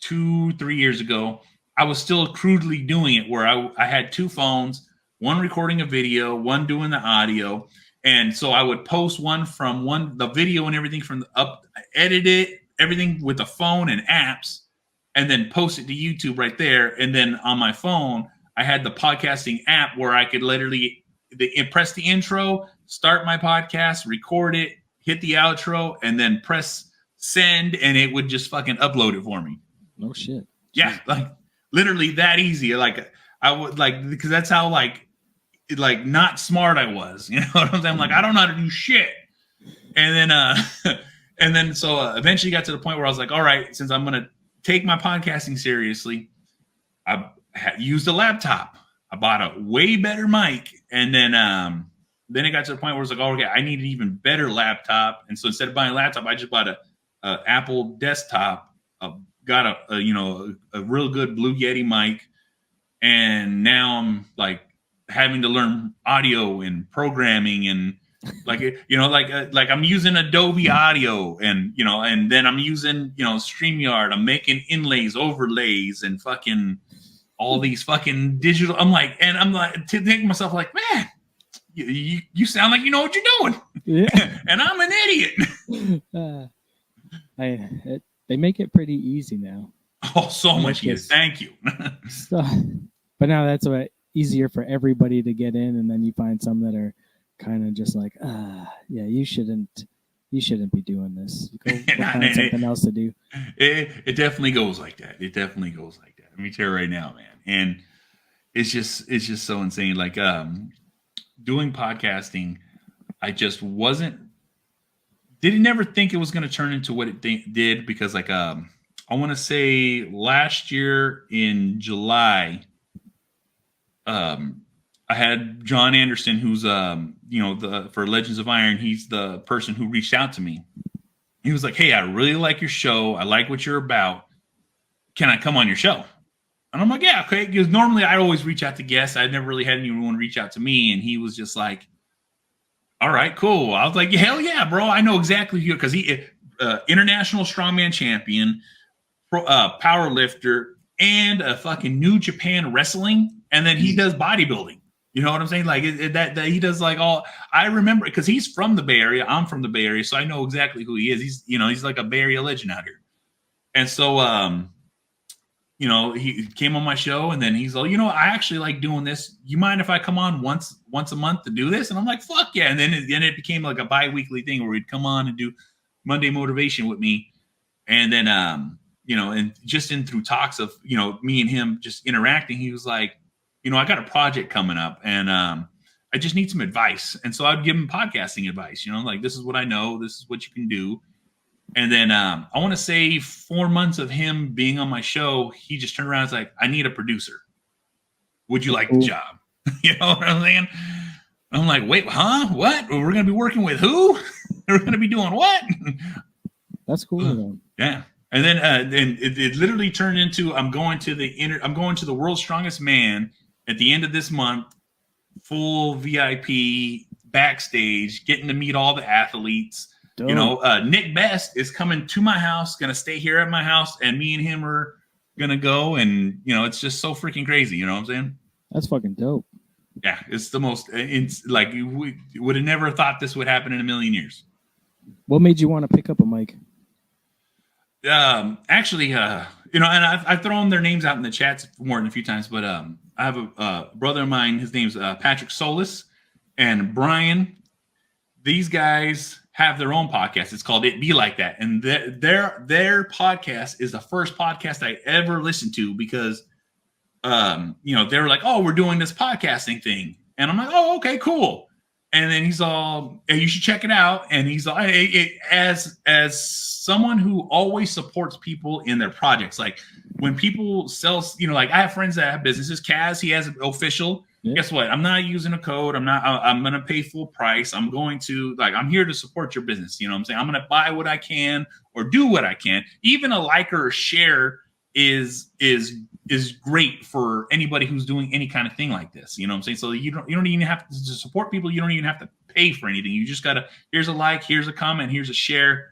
2-3 years ago. I was still crudely doing it where I had two phones, one recording a video, one doing the audio. And so I would post the video and everything edit it, everything with the phone and apps, and then post it to YouTube right there. And then on my phone, I had the podcasting app where I could literally press the intro, start my podcast, record it, hit the outro, and then press send, and it would just fucking upload it for me.
No shit.
Yeah, like literally that easy. Like I would like, because that's how like not smart I was. You know what I'm saying? I'm like, I don't know how to do shit. And then so eventually got to the point where I was like, all right, since I'm gonna take my podcasting seriously, I used a laptop. I bought a way better mic, and then it got to the point where it's like, oh, okay, I need an even better laptop. And so instead of buying a laptop, I just bought a Apple desktop. Got a real good Blue Yeti mic, and now I'm like having to learn audio and programming, and like like I'm using Adobe Audio, and and then I'm using StreamYard. I'm making inlays, overlays, and fucking all these fucking digital. I'm like to think to myself like, man, you sound like you know what you're doing, yeah. And I'm an
idiot. They make it pretty easy now.
Oh, so much easier. Thank you.
But now that's easier for everybody to get in, and then you find some that are kind of just like, yeah, you shouldn't you shouldn't be doing this. Go find something else to do.
It definitely goes like that. It definitely goes like that. Let me tell you right now, man. And it's just so insane. Like doing podcasting, I just didn't never think it was going to turn into what it did, because like I want to say last year in July, I had Jon Andersen, who's for Legends of Iron, he's the person who reached out to me. He was like, "Hey, I really like your show. I like what you're about. Can I come on your show?" And I'm like, "Yeah, okay." Because normally I always reach out to guests. I'd never really had anyone reach out to me, and he was just like, "All right, cool." I was like, "Hell yeah, bro! I know exactly who," because he international strongman champion, power lifter, and a fucking New Japan wrestling, and then he does bodybuilding. You know what I'm saying? Like that he does like all. I remember because he's from the Bay Area. I'm from the Bay Area, so I know exactly who he is. He's like a Bay Area legend out here. And so he came on my show, and then he's like, I actually like doing this. You mind if I come on once a month to do this? And I'm like, fuck yeah. And then it became like a bi-weekly thing where he'd come on and do Monday motivation with me. And then and just through talks of me and him just interacting, he was like, I got a project coming up, and I just need some advice. And so I'd give him podcasting advice, like, this is what I know, this is what you can do. And then I want to say 4 months of him being on my show, he just turned around and was like, "I need a producer. Would you like the job?" You know what I'm saying? I'm like, "Wait, huh? What? We're going to be working with who? We're going to be doing what?"
That's cool.
Yeah. And then it literally turned into I'm going to the World's Strongest Man at the end of this month, full VIP backstage, getting to meet all the athletes. Dope. Nick Best is coming to my house, going to stay here at my house, and me and him are going to go. And, it's just so freaking crazy. You know what I'm saying?
That's fucking dope.
Yeah. It's the most, it's like, we would have never thought this would happen in a million years.
What made you want to pick up a mic?
Actually, and I've thrown their names out in the chats more than a few times, but I have a brother of mine. His name's Patrick Solis and Brian. These guys have their own podcast. It's called It Be Like That, and their podcast is the first podcast I ever listened to because, they were like, "Oh, we're doing this podcasting thing," and I'm like, "Oh, okay, cool." And then he's all, "Hey, you should check it out." And he's all, as someone who always supports people in their projects, like when people sell, like I have friends that have businesses. Kaz, he has an official. Yeah. Guess what? I'm not using a code. I'm going to pay full price. I'm going to I'm here to support your business. You know what I'm saying? I'm going to buy what I can or do what I can. Even a like or a share is great for anybody who's doing any kind of thing like this. You know what I'm saying? So you don't even have to support people. You don't even have to pay for anything. You just gotta, here's a like, here's a comment, here's a share.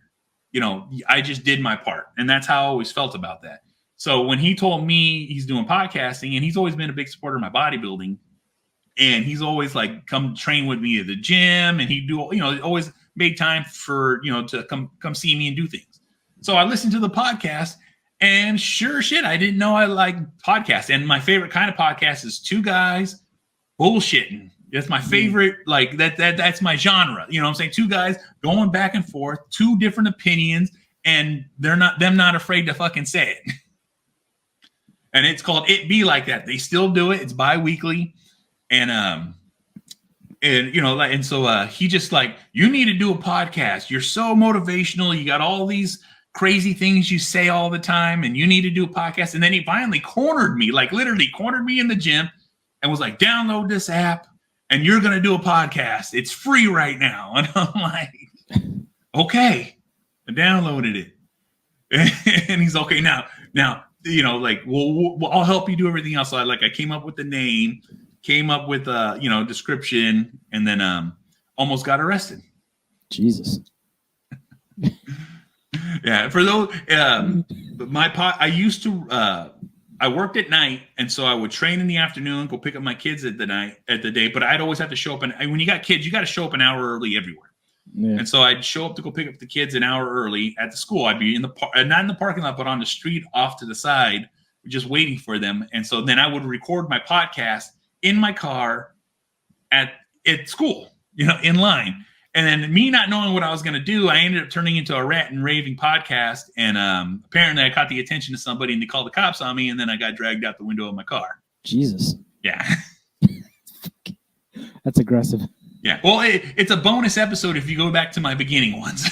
I just did my part. And that's how I always felt about that. So when he told me he's doing podcasting, and he's always been a big supporter of my bodybuilding, and he's always like come train with me at the gym, and he do, always made time for, to come see me and do things. So I listened to the podcast. And sure shit, I didn't know I like podcasts. And my favorite kind of podcast is two guys bullshitting. That's my favorite, that's my genre. You know what I'm saying? Two guys going back and forth, two different opinions, and they're not afraid to fucking say it. And it's called It Be Like That. They still do it. It's bi-weekly. And so he just like, "You need to do a podcast. You're so motivational. You got all these crazy things you say all the time, and you need to do a podcast." And then he finally cornered me, like literally cornered me in the gym, and was like, "Download this app and you're going to do a podcast. It's free right now." And I'm like, "Okay." I downloaded it. And he's okay. Now, well, I'll help you do everything else. So I came up with the name, came up with a, description, and then almost got arrested.
Jesus.
Yeah, for those, I worked at night, and so I would train in the afternoon, go pick up my kids at the day, but I'd always have to show up. And when you got kids, you got to show up an hour early everywhere. Yeah. And so I'd show up to go pick up the kids an hour early at the school. I'd be not in the parking lot, but on the street off to the side, just waiting for them. And so then I would record my podcast in my car at school, in line. And then me not knowing what I was going to do, I ended up turning into a rant and raving podcast. And apparently I caught the attention of somebody and they called the cops on me. And then I got dragged out the window of my car.
Jesus.
Yeah.
That's aggressive.
Yeah. Well, it's a bonus episode if you go back to my beginning ones.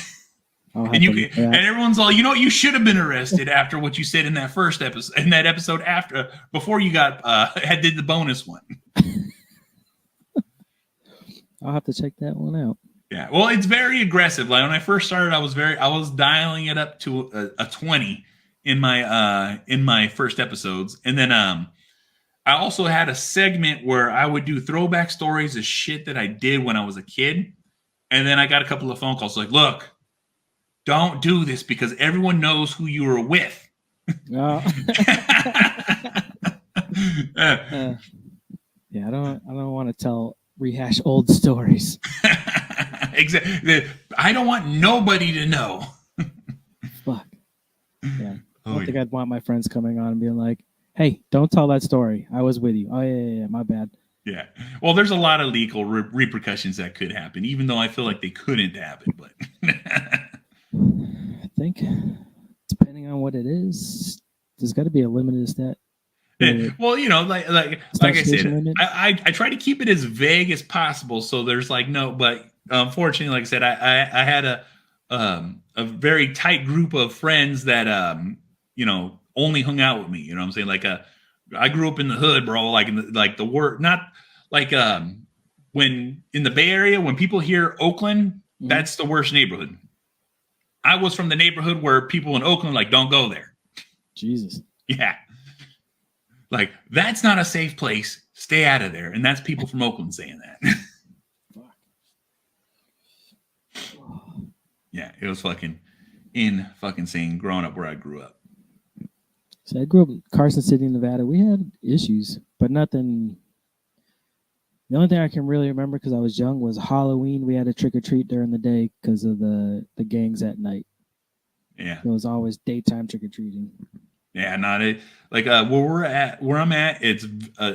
And
and everyone's all, you should have been arrested after what you said in that first episode, after, before you got, did the bonus one.
I'll have to check that one out.
Yeah. Well, it's very aggressive. Like when I first started, I was dialing it up to a 20 in my first episodes. And then, I also had a segment where I would do throwback stories of shit that I did when I was a kid. And then I got a couple of phone calls like, look, don't do this because everyone knows who you were with.
Yeah, I don't want to rehash old stories.
Exactly. I don't want nobody to know.
Fuck. Yeah. I don't think I'd want my friends coming on and being like, hey, don't tell that story. I was with you. Oh, yeah, my bad.
Yeah. Well, there's a lot of legal repercussions that could happen, even though I feel like they couldn't happen. But
I think, depending on what it is, there's got to be a limited stat.
Yeah. Well, like I said, I try to keep it as vague as possible. So there's like no, but unfortunately, like I said, I had a very tight group of friends that only hung out with me. You know what I'm saying? Like I grew up in the hood, bro. Like the word, not like when in the Bay Area, when people hear Oakland, that's the worst neighborhood. I was from the neighborhood where people in Oakland like don't go there.
Jesus.
Yeah. Like that's not a safe place. Stay out of there. And that's people from Oakland saying that. Yeah, it was fucking insane growing up where I grew up.
So I grew up in Carson City, Nevada. We had issues, but nothing. The only thing I can really remember because I was young was Halloween. We had a trick or treat during the day because of the gangs at night. Yeah, it was always daytime trick or treating.
Yeah, where I'm at, it's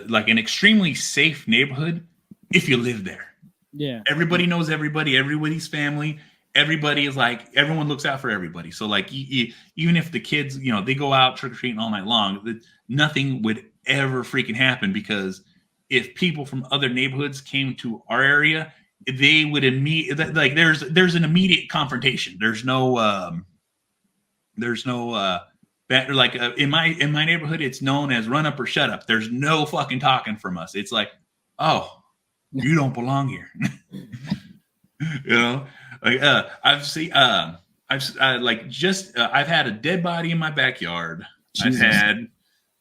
like an extremely safe neighborhood if you live there.
Yeah,
everybody knows everybody, everybody's family. Everybody is like, everyone looks out for everybody. So like, even if the kids, they go out trick-or-treating all night long, nothing would ever freaking happen because if people from other neighborhoods came to our area, they would immediately, like there's an immediate confrontation. There's no like in my neighborhood, it's known as run up or shut up. There's no fucking talking from us. It's like, oh, you don't belong here. Like I've had a dead body in my backyard. Jesus. I've had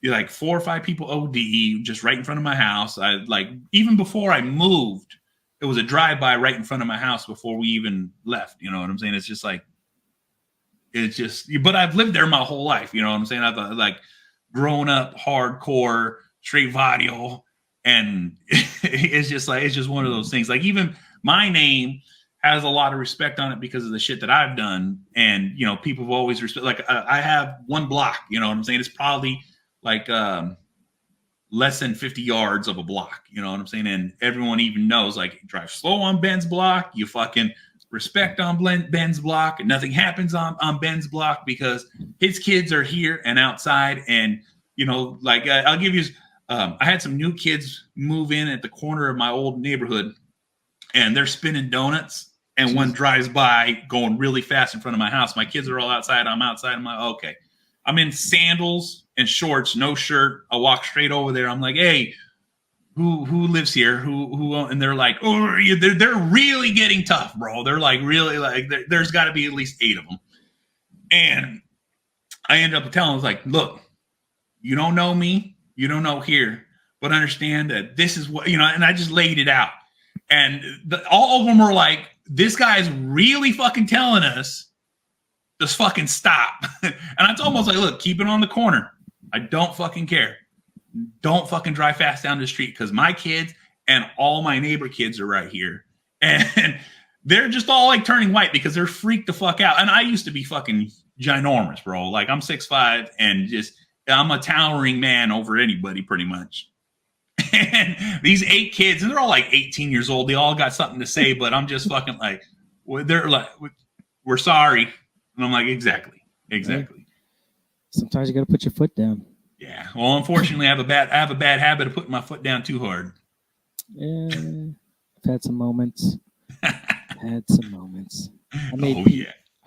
like 4 or 5 people OD just right in front of my house. I like even before I moved, it was a drive-by right in front of my house before we even left. You know what I'm saying? But I've lived there my whole life. You know what I'm saying? I've like grown up hardcore, straight vadio, and it's just one of those things. Like even my name has a lot of respect on it because of the shit that I've done. And, people have always respect. Like I have one block, you know what I'm saying? It's probably like less than 50 yards of a block, you know what I'm saying? And everyone even knows, like, drive slow on Ben's block. You fucking respect on Ben's block. And nothing happens on Ben's block because his kids are here and outside. And, I'll give you, I had some new kids move in at the corner of my old neighborhood. And they're spinning donuts, and one drives by going really fast in front of my house. My kids are all outside. I'm outside. I'm like, okay. I'm in sandals and shorts, no shirt. I walk straight over there. I'm like, hey, who lives here? Who? And they're like, oh, they're really getting tough, bro. They're like really like there's got to be at least 8 of them. And I end up telling them, like, look, you don't know me, you don't know here, but understand that this is what And I just laid it out. And all of them were like, this guy's really fucking telling us, just fucking stop. And it's almost like, look, keep it on the corner. I don't fucking care. Don't fucking drive fast down the street because my kids and all my neighbor kids are right here. And they're just all like turning white because they're freaked the fuck out. And I used to be fucking ginormous, bro. Like I'm 6'5" and I'm a towering man over anybody pretty much. And these 8 kids, and they're all like 18 years old. They all got something to say, but I'm just fucking like, well, they're like, we're sorry. And I'm like, exactly.
Sometimes you got to put your foot down.
Yeah. Well, unfortunately, I have a bad habit of putting my foot down too hard.
Yeah, I've had some moments. I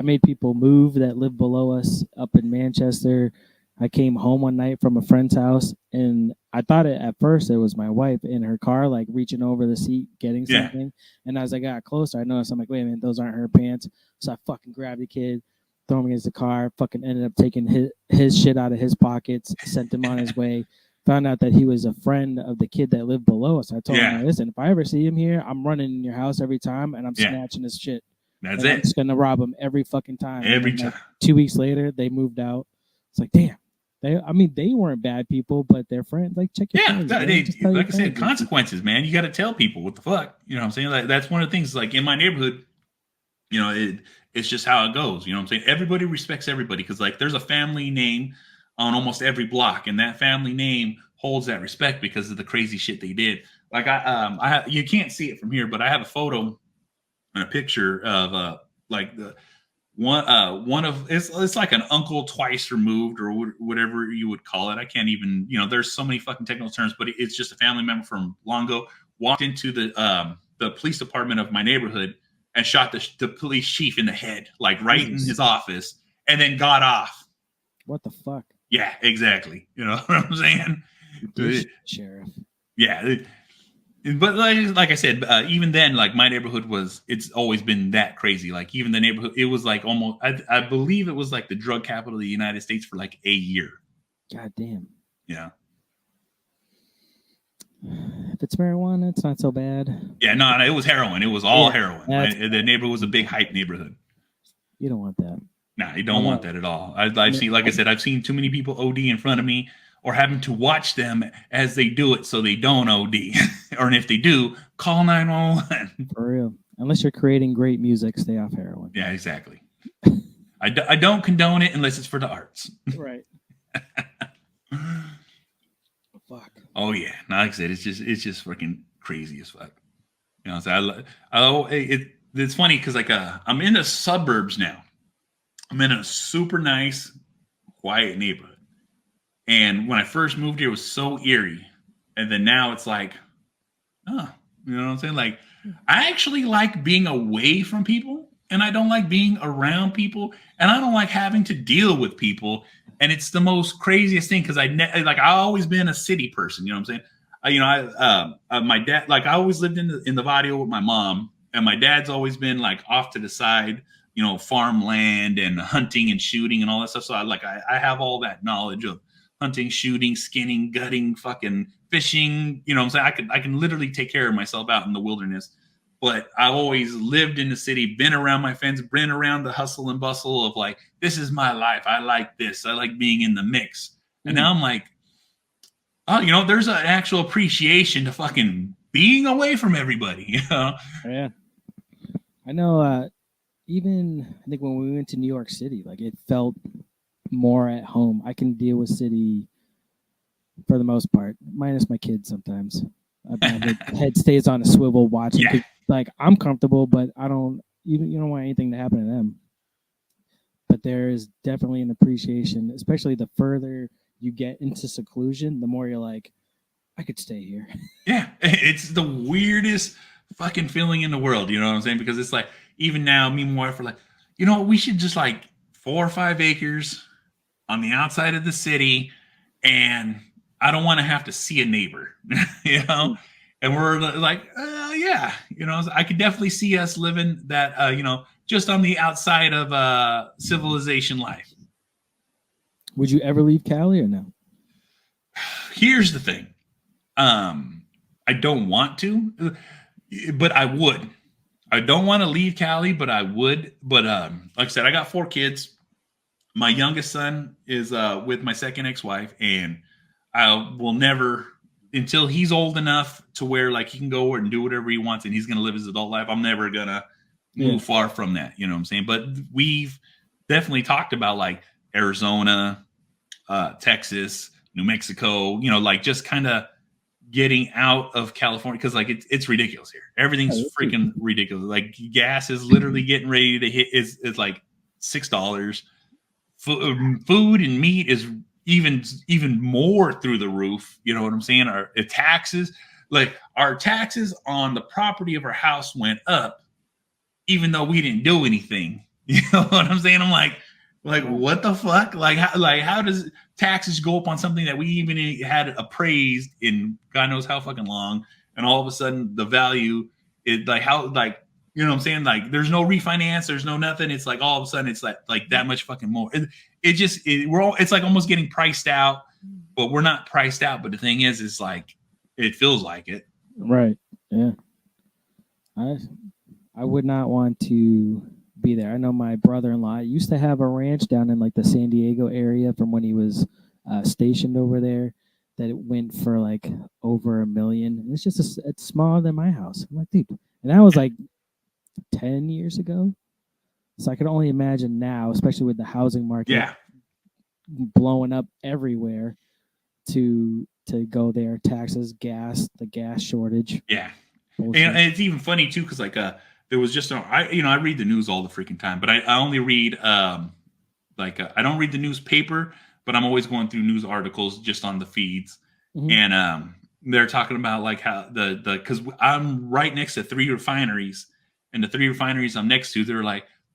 made people move that live below us up in Manchester. I came home one night from a friend's house, and I thought at first it was my wife in her car, like reaching over the seat, getting something. And as I got closer, I noticed, I'm like, wait a minute, those aren't her pants. So I fucking grabbed the kid, threw him against the car, fucking ended up taking his shit out of his pockets, sent him on his way. Found out that he was a friend of the kid that lived below us. I told him, listen, if I ever see him here, I'm running in your house every time, and I'm snatching his shit.
That's it.
I'm just gonna rob him every fucking time.
Every time.
Like, 2 weeks later, they moved out. It's like, damn. They weren't bad people, but their friends. Like, check your friends.
Like I said, consequences, man. You got to tell people what the fuck. You know what I'm saying? Like, that's one of the things. Like in my neighborhood, you know, it's just how it goes. You know what I'm saying? Everybody respects everybody because like there's a family name on almost every block, and that family name holds that respect because of the crazy shit they did. Like you can't see it from here, but I have a photo and a picture of like the one of it's like an uncle twice removed or whatever you would call it. I can't even, you know, there's so many fucking technical terms, but it's just a family member from long ago walked into the police department of my neighborhood and shot the police chief in the head, like right in his office, and then got off.
What the fuck?
Yeah, exactly. You know what I'm saying?
Sheriff.
Yeah. But like I said, even then, like my neighborhood it's always been that crazy. Like even the neighborhood, it was like almost, I believe it was like the drug capital of the United States for like a year.
God damn.
Yeah.
If it's marijuana, it's not so bad.
Yeah, no, it was heroin. It was all heroin. The neighborhood was a big hype neighborhood.
You don't want that.
Nah, you don't want that at all. I've seen, like I said, I've seen too many people OD in front of me, or having to watch them as they do it so they don't OD. Or if they do, call 911. For
real. Unless you're creating great music, stay off heroin.
Yeah, exactly. I don't condone it unless it's for the arts.
Right. Fuck.
Oh, yeah. Like I said, it's just freaking crazy as fuck. You know, so it's funny because like I'm in the suburbs now. I'm in a super nice, quiet neighborhood. And when I first moved here, it was so eerie. And then now it's like, oh, you know what I'm saying? Like, I actually like being away from people, and I don't like being around people, and I don't like having to deal with people. And it's the most craziest thing because I've always been a city person. You know what I'm saying? My dad, like I always lived in the barrio with my mom, and my dad's always been like off to the side, you know, farmland and hunting and shooting and all that stuff. So I have all that knowledge of hunting, shooting, skinning, gutting, fucking fishing. You know what I'm saying? I can literally take care of myself out in the wilderness. But I've always lived in the city, been around my friends, been around the hustle and bustle of like, this is my life. I like this. I like being in the mix. And now I'm like, oh, you know, there's an actual appreciation to fucking being away from everybody. You know?
Yeah. I know. Even I think when we went to New York City, like it felt more at home. I can deal with city for the most part, minus my kids sometimes. My head stays on a swivel watching.
Yeah.
Like I'm comfortable, but I don't. You don't want anything to happen to them. But there is definitely an appreciation, especially the further you get into seclusion, the more you're like, I could stay here.
Yeah, it's the weirdest fucking feeling in the world. You know what I'm saying? Because it's like, even now, me and my wife are like, you know, we should just like 4 or 5 acres on the outside of the city, and I don't want to have to see a neighbor, you know? And we're like, yeah, you know, I could definitely see us living that, you know, just on the outside of civilization life.
Would you ever leave Cali or no?
Here's the thing. I don't want to, but I would. I don't want to leave Cali, but I would. But like I said, I got 4 kids. My youngest son is with my second ex-wife, and I will never, until he's old enough to where like he can go and do whatever he wants and he's going to live his adult life, I'm never going to move far from that. You know what I'm saying? But we've definitely talked about like Arizona, Texas, New Mexico, you know, like just kind of getting out of California because like it's ridiculous here. Everything's
Oh,
freaking ridiculous. Like gas is literally getting ready to hit is like $6. Food and meat is even more through the roof. You know what I'm saying? Our taxes, like our taxes on the property of our house went up, even though we didn't do anything. You know what I'm saying? I'm like what the fuck? Like how does taxes go up on something that we even had appraised in God knows how fucking long, and all of a sudden the value is like how like you know what I'm saying? Like there's no refinance, there's no nothing. It's like all of a sudden it's like that much fucking more. It's like almost getting priced out, but we're not priced out. But the thing is, it's like it feels like it.
Right. Yeah. I would not want to be there. I know my brother-in-law used to have a ranch down in like the San Diego area from when he was stationed over there that it went for like over $1 million. And it's just it's smaller than my house. I'm like, dude, and that was like 10 years ago. So I can only imagine now, especially with the housing market blowing up everywhere to go there, taxes, gas, the gas shortage.
Yeah. And it's even funny too, because like there was just I read the news all the freaking time, but I only read I don't read the newspaper, but I'm always going through news articles just on the feeds, and they're talking about like how because I'm right next to 3 refineries, and the 3 refineries I'm next to,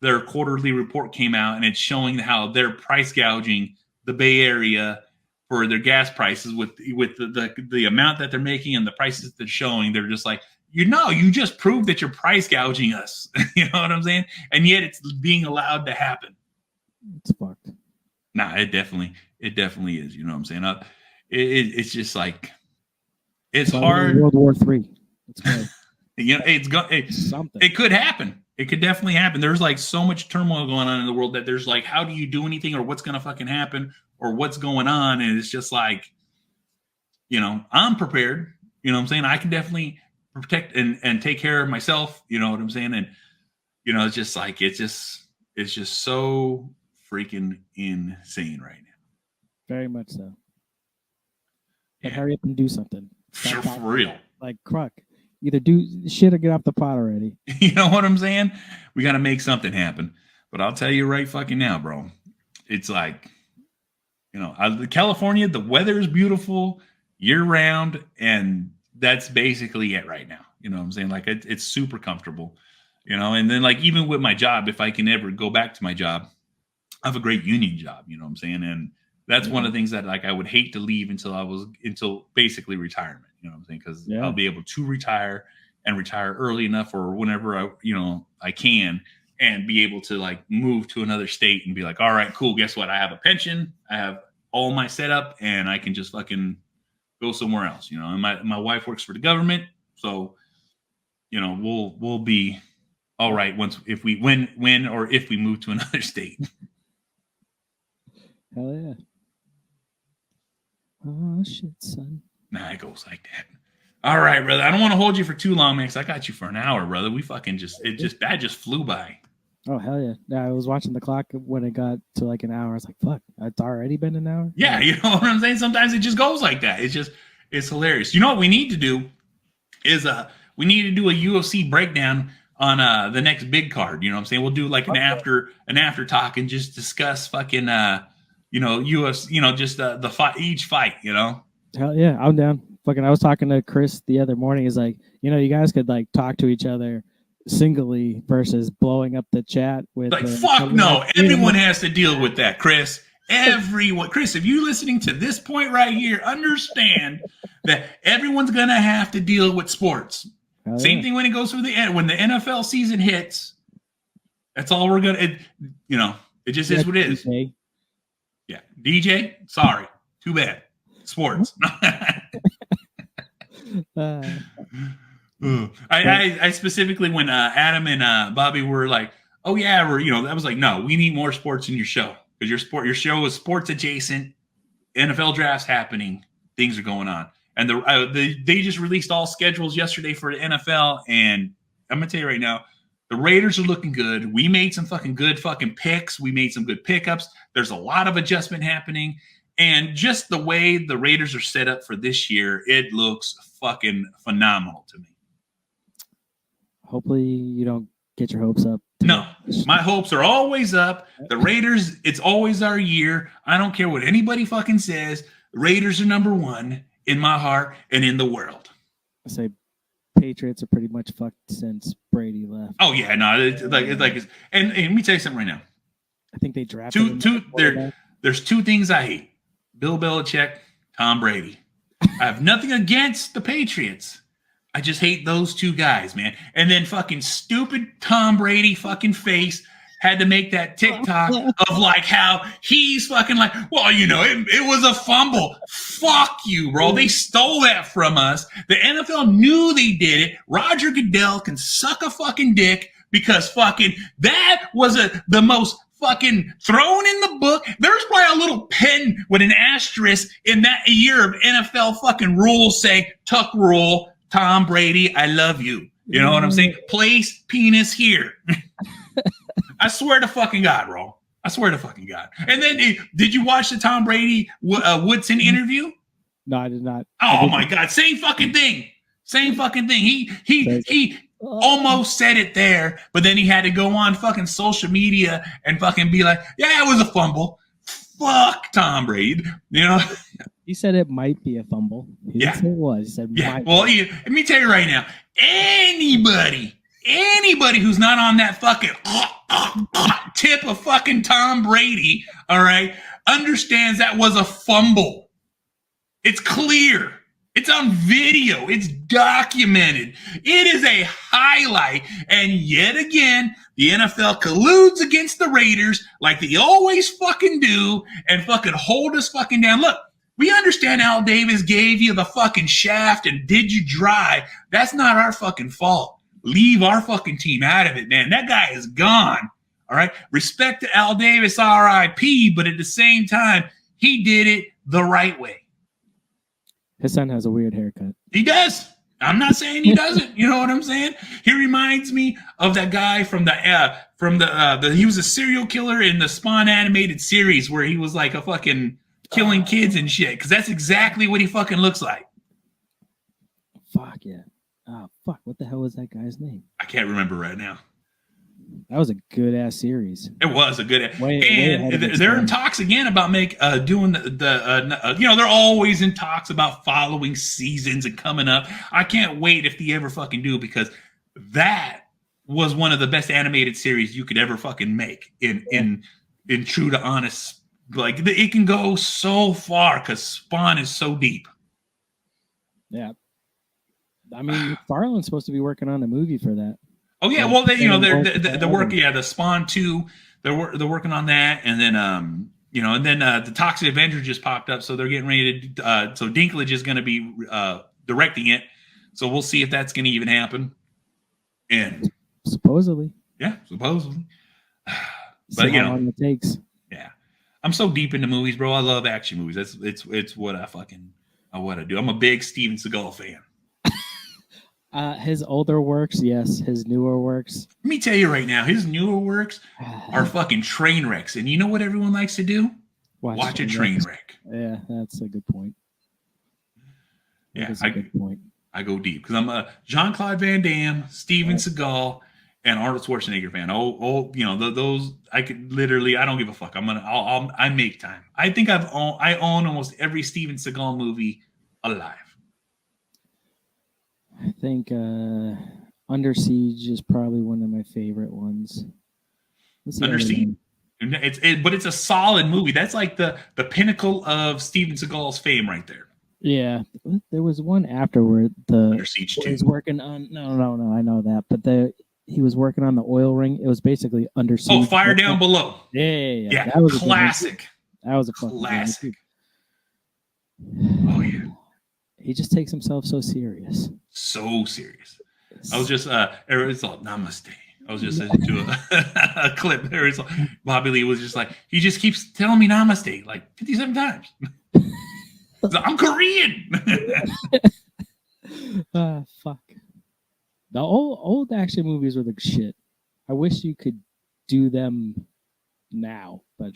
their quarterly report came out, and it's showing how they're price gouging the Bay Area for their gas prices with the amount that they're making and the prices they're showing. They're just like, you just proved that you're price gouging us. You know what I'm saying? And yet it's being allowed to happen.
It's fucked.
Nah, it definitely is. You know what I'm saying? It's just like, it's hard.
World War III. It's good.
You know,
something.
It could happen. It could definitely happen. There's like so much turmoil going on in the world that there's like, how do you do anything, or what's going to fucking happen, or what's going on? And it's just like, you know, I'm prepared. You know what I'm saying? I can definitely protect and take care of myself. You know what I'm saying? And, you know, it's just like, it's just so freaking insane right now.
Very much so. But hurry up and do something.
For real.
Like Kruk. Either do shit or get off the pot already.
You know what I'm saying? We got to make something happen. But I'll tell you right fucking now, bro. It's like, you know, California, the weather is beautiful year round, and that's basically it right now. You know what I'm saying? Like it's super comfortable, you know. And then like even with my job, if I can ever go back to my job, I have a great union job. You know what I'm saying? And that's one of the things that like I would hate to leave until basically retirement. You know what I'm saying? Because I'll be able to retire early enough, or whenever I can, and be able to like move to another state and be like, all right, cool. Guess what? I have a pension. I have all my setup, and I can just fucking go somewhere else. You know, and my wife works for the government, so you know we'll be all right if we move to another state.
Hell yeah. Oh shit, son.
Nah, it goes like that. All right, brother. I don't want to hold you for too long, man, because I got you for an hour, brother. We fucking that just flew by.
Oh hell yeah. Yeah, I was watching the clock when it got to like an hour. I was like, fuck, it's already been an hour?
Yeah, you know what I'm saying? Sometimes it just goes like that. It's hilarious. You know what we need to do is we need to do a UFC breakdown on the next big card. You know what I'm saying? We'll do like an after talk and just discuss fucking UFC, just the fight, each fight, you know.
Hell yeah, I'm down. Fucking, I was talking to Chris the other morning. He's like, you guys could like talk to each other singly versus blowing up the chat with.
Like, fuck no, everyone has to deal with that, Chris. Everyone, Chris, if you're listening to this point right here, understand that everyone's gonna have to deal with sports. Same thing when it goes through when the NFL season hits. That's all we're gonna. It just is what it is. DJ. Yeah, DJ. Sorry, too bad. Sports. I specifically, when Adam and Bobby were like, "Oh yeah, I was like, no, we need more sports in your show, because your show is sports adjacent. NFL drafts happening, things are going on, and they just released all schedules yesterday for the NFL, and I'm gonna tell you right now, the Raiders are looking good. We made some fucking good fucking picks. We made some good pickups. There's a lot of adjustment happening. And just the way the Raiders are set up for this year, it looks fucking phenomenal to me.
Hopefully you don't get your hopes up.
No, my hopes are always up. The Raiders, it's always our year. I don't care what anybody fucking says. The Raiders are number one in my heart and in the world.
I say Patriots are pretty much fucked since Brady left.
Oh yeah, no, it's like, and let me tell you something right now.
I think they drafted
There's two things I hate: Bill Belichick, Tom Brady. I have nothing against the Patriots. I just hate those two guys, man. And then fucking stupid Tom Brady fucking face had to make that TikTok of like how he's fucking like, well, you know, it was a fumble. Fuck you, bro. They stole that from us. The NFL knew they did it. Roger Goodell can suck a fucking dick because fucking that was the most fucking thrown in the book. There's probably a little pen with an asterisk in that year of NFL fucking rules saying Tuck rule. Tom Brady, I love you. You know what I'm saying? Place penis here. I swear to fucking God, bro. I swear to fucking God. And then, did you watch the Tom Brady Woodson interview?
No, I did not.
Oh my God, same fucking thing. Same fucking thing. He almost said it there, but then he had to go on fucking social media and fucking be like, yeah, it was a fumble. Fuck Tom Brady. You know?
He said it might be a fumble. He didn't say it was. He said might.
Well, let me tell you right now, anybody who's not on that fucking tip of fucking Tom Brady, all right, understands that was a fumble. It's clear. It's on video. It's documented. It is a highlight. And yet again, the NFL colludes against the Raiders like they always fucking do and fucking hold us fucking down. Look, we understand Al Davis gave you the fucking shaft and did you dry. That's not our fucking fault. Leave our fucking team out of it, man. That guy is gone. All right. Respect to Al Davis, RIP, but at the same time, he did it the right way.
His son has a weird haircut.
He does. I'm not saying he doesn't. You know what I'm saying? He reminds me of that guy from the he was a serial killer in the Spawn animated series where he was like a fucking killing kids and shit. Because that's exactly what he fucking looks like.
Fuck yeah. Oh fuck! What the hell was that guy's name?
I can't remember right now.
That was a good ass series.
It was a good, and they're in talks again about doing the you know, they're always in talks about following seasons and coming up. I can't wait if they ever fucking do, because that was one of the best animated series you could ever fucking make in true to honest. Like it can go so far because Spawn is so deep.
Yeah, I mean, McFarlane's supposed to be working on a movie for that.
Oh yeah, well they're working. Yeah, the Spawn 2, they're working on that, and then the Toxic Avenger just popped up, so they're getting ready to. So Dinklage is going to be directing it, so we'll see if that's going to even happen. And
supposedly,
but
see how long it takes.
Yeah, I'm so deep into movies, bro. I love action movies. It's what I do. I'm a big Steven Seagal fan.
His older works, yes. His newer works.
Let me tell you right now, his newer works are fucking train wrecks. And you know what everyone likes to do? Watch a train wreck.
Yeah, that's a good point.
Good point. I go deep because I'm a Jean-Claude Van Damme, Steven Seagal, and Arnold Schwarzenegger fan. Those I could literally. I don't give a fuck. I make time. I think I own almost every Steven Seagal movie alive.
I think Under Siege is probably one of my favorite ones.
Under Siege, but it's a solid movie. That's like the pinnacle of Steven Seagal's fame, right there.
Yeah, there was one afterward.
Under Siege 2.
He was working on. No, I know that, but he was working on the oil ring. It was basically Under Siege.
Oh, Fire Down Below.
Yeah.
That was classic.
That was a
classic. Oh yeah.
He just takes himself so serious.
So serious. I was just it's all namaste. I was just listening to a clip there. It's like, Bobby Lee was just like, he just keeps telling me namaste like 57 times. I'm Korean.
Fuck. The old action movies were the shit. I wish you could do them now, but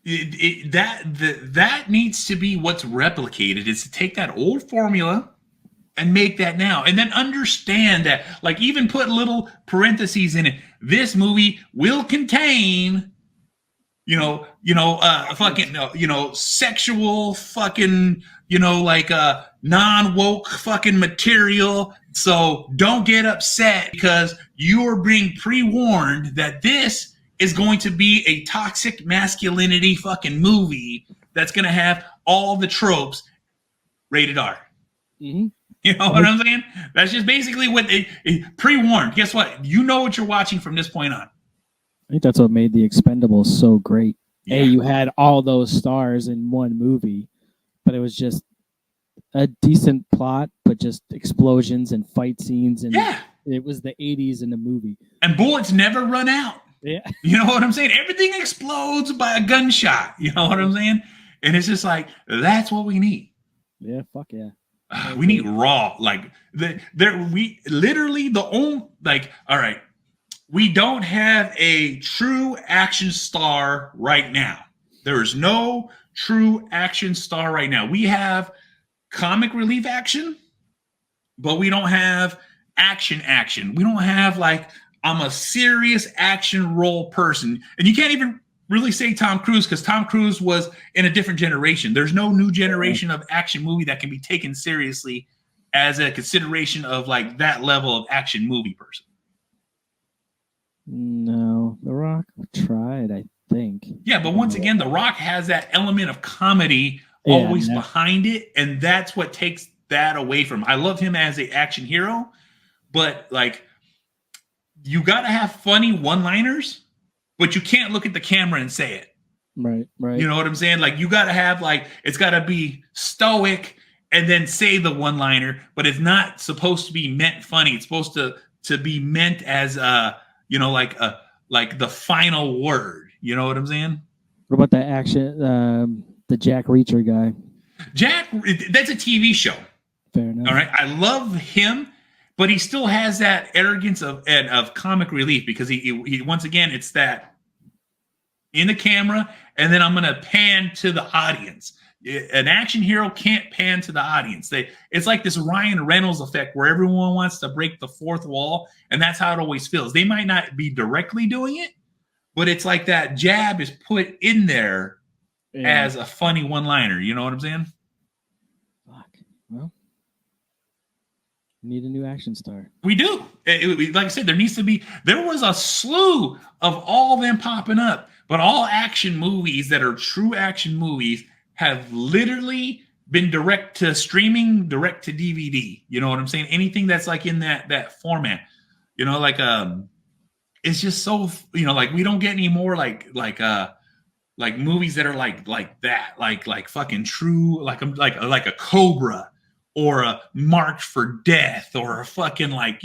That needs to be what's replicated, is to take that old formula and make that now, and then understand that, like, even put little parentheses in it. This movie will contain, fucking, sexual fucking, like non-woke fucking material. So don't get upset because you're being pre-warned that this is going to be a toxic masculinity fucking movie that's going to have all the tropes rated R.
Mm-hmm.
You know what I'm saying? That's just basically what they pre-warned. Guess what? You know what you're watching from this point on.
I think that's what made The Expendables so great.
Yeah.
Hey, you had all those stars in one movie, but it was just a decent plot, but just explosions and fight scenes, and it was the 80s in the movie.
And bullets never run out.
Yeah.
You know what I'm saying? Everything explodes by a gunshot. You know what I'm saying? And it's just like, that's what we need.
Yeah, fuck yeah.
We need raw, like we literally the only, like, all right, we don't have a true action star right now. There is no true action star right now. We have comic relief action, but we don't have action. We don't have, like, I'm a serious action role person. And you can't even really say Tom Cruise, because Tom Cruise was in a different generation. There's no new generation of action movie that can be taken seriously as a consideration of, like, that level of action movie person.
No, The Rock tried, I think.
Yeah, but once again, The Rock has that element of comedy always behind it, and that's what takes that away from him. I love him as an action hero, but, like, you got to have funny one-liners, but you can't look at the camera and say it.
Right.
You know what I'm saying? Like, you got to have, like, it's got to be stoic and then say the one-liner, but it's not supposed to be meant funny. It's supposed to be meant as, like the final word. You know what I'm saying?
What about the action, the Jack Reacher guy?
Jack, that's a TV show.
Fair enough.
All right. I love him, but he still has that arrogance of comic relief, because he once again, it's that in the camera, and then I'm going to pan to the audience. An action hero can't pan to the audience. It's like this Ryan Reynolds effect where everyone wants to break the fourth wall, and that's how it always feels. They might not be directly doing it, but it's like that jab is put in there as a funny one-liner. You know what I'm saying?
Fuck. Well, we need a new action star.
We do. Like I said, there was a slew of all of them popping up, but all action movies that are true action movies have literally been direct to streaming, direct to DVD. You know what I'm saying? Anything that's like in that format, like, it's just so, like, we don't get any more like movies that are like that, like fucking true, like a Cobra or a March for Death or a fucking, like,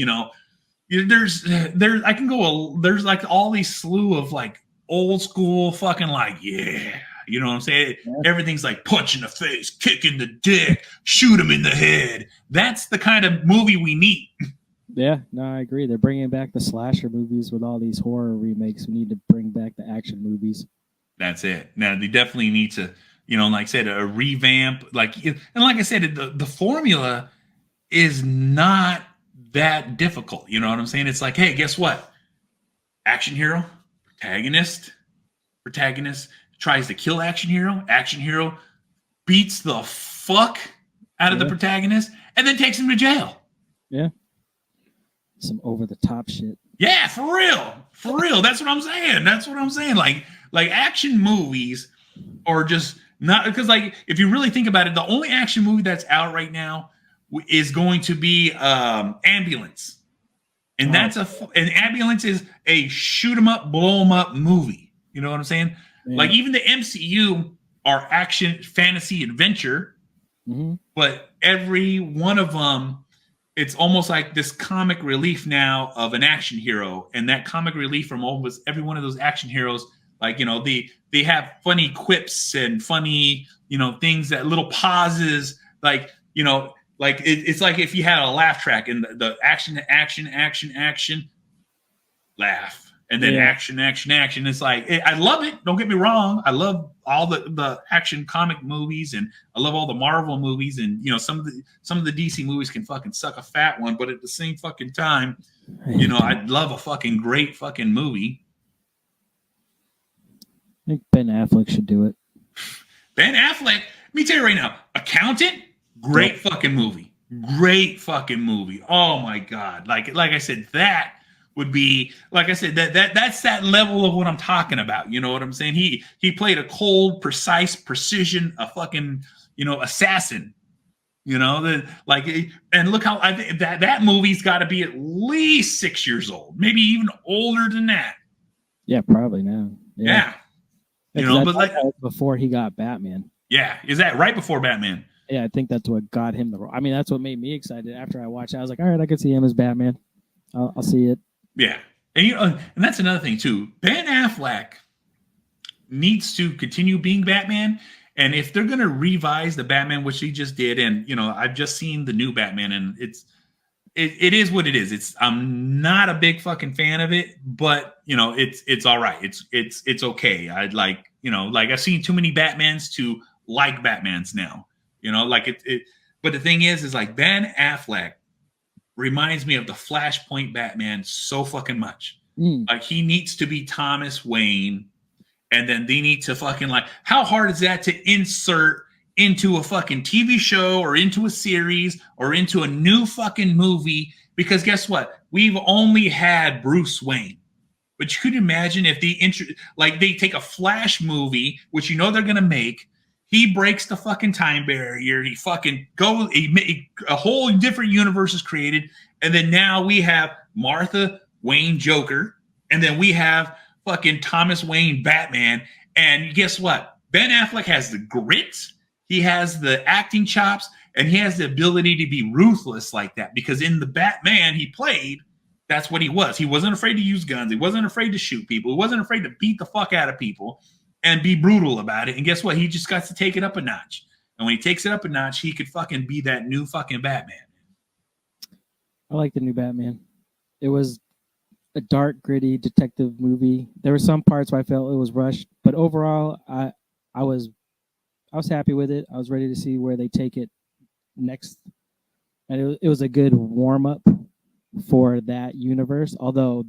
there's I can go, there's like all these slew of, like, old school fucking, like, yeah. You know what I'm saying? Yeah. Everything's like punch in the face, kick in the dick, shoot him in the head. That's the kind of movie we need.
Yeah, no, I agree. They're bringing back the slasher movies with all these horror remakes. We need to bring back the action movies.
That's it. Now, they definitely need to, like I said, a revamp. And like I said, the formula is not that difficult. You know what I'm saying? It's like, hey, guess what? Action hero, protagonist tries to kill action hero beats the fuck out of the protagonist and then takes him to jail.
Yeah. Some over the top shit.
Yeah, for real. That's what I'm saying. Like action movies are just not, because, like, if you really think about it, the only action movie that's out right now is going to be Ambulance. And and Ambulance is a shoot 'em up, blow 'em up movie. You know what I'm saying? Yeah. Like, even the MCU are action, fantasy, adventure, but every one of them, it's almost like this comic relief now of an action hero, and that comic relief from almost every one of those action heroes, like, they have funny quips and funny, things, that little pauses, like, it's like if you had a laugh track and the action, laugh, and then
Yeah.
action. It's like I love it. Don't get me wrong. I love all the action comic movies, and I love all the Marvel movies, and some of the DC movies can fucking suck a fat one, but at the same fucking time, I'd love a fucking great fucking movie.
I think Ben Affleck should do it.
Ben Affleck, let me tell you right now, Accountant, great fucking movie. Great fucking movie. Oh my God. Like I said, that would be, like I said, that's that level of what I'm talking about. You know what I'm saying? He played a cold, precise, precision, a fucking, assassin. And look how I think that movie's got to be at least 6 years old, maybe even older than that.
Yeah, probably now.
Yeah.
But like before he got Batman.
Yeah, is that right before Batman?
Yeah, I think that's what got him the role. I mean, that's what made me excited. After I watched it, I was like, all right, I could see him as Batman. I'll see it.
Yeah, and and that's another thing too. Ben Affleck needs to continue being Batman, and if they're gonna revise the Batman, which he just did, and I've just seen the new Batman, and it is what it is. I'm not a big fucking fan of it, but it's all right. It's okay. I'd like I've seen too many Batmans to like Batmans now. But the thing is like Ben Affleck reminds me of the Flashpoint Batman so fucking much. Like he needs to be Thomas Wayne, and then they need to fucking how hard is that to insert into a fucking TV show or into a series or into a new fucking movie? Because guess what? We've only had Bruce Wayne. But you could imagine if they take a Flash movie, which they're gonna make. He breaks the fucking time barrier. He fucking a whole different universe is created. And then now we have Martha Wayne Joker. And then we have fucking Thomas Wayne Batman. And guess what? Ben Affleck has the grit. He has the acting chops. And he has the ability to be ruthless like that. Because in the Batman he played, that's what he was. He wasn't afraid to use guns. He wasn't afraid to shoot people. He wasn't afraid to beat the fuck out of people and be brutal about it. And guess what? He just got to take it up a notch. And when he takes it up a notch, he could fucking be that new fucking Batman.
I like the new Batman. It was a dark, gritty detective movie. There were some parts where I felt it was rushed, but overall, I was happy with it. I was ready to see where they take it next. And it was a good warm-up for that universe. Although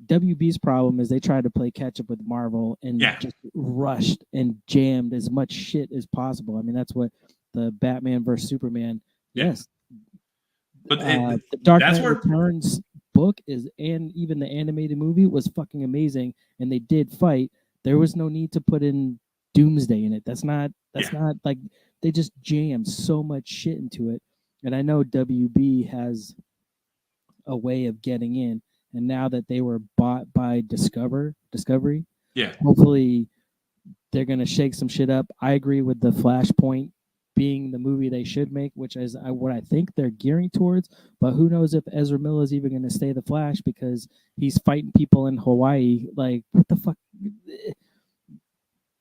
WB's problem is they tried to play catch up with Marvel and just rushed and jammed as much shit as possible. I mean, that's what the Batman versus Superman. Yes.
But
the Dark Knight Returns book and even the animated movie was fucking amazing. And they did fight. There was no need to put in Doomsday in it. That's not like they just jammed so much shit into it. And I know WB has a way of getting in. And now that they were bought by Discovery, hopefully they're going to shake some shit up. I agree with the Flashpoint being the movie they should make, which is what I think they're gearing towards. But who knows if Ezra Miller is even going to stay the Flash because he's fighting people in Hawaii. Like, what the fuck?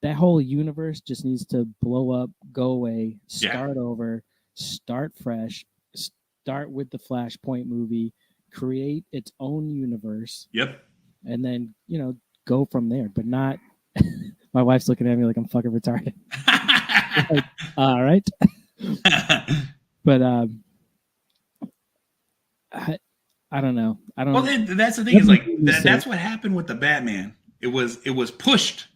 That whole universe just needs to blow up, go away, start over, start fresh, start with the Flashpoint movie. Create its own universe.
Yep.
And then, go from there, but not my wife's looking at me like I'm fucking retarded. Like, all right. But I don't know.
Well, that's the thing is like that's what happened with the Batman. It was pushed.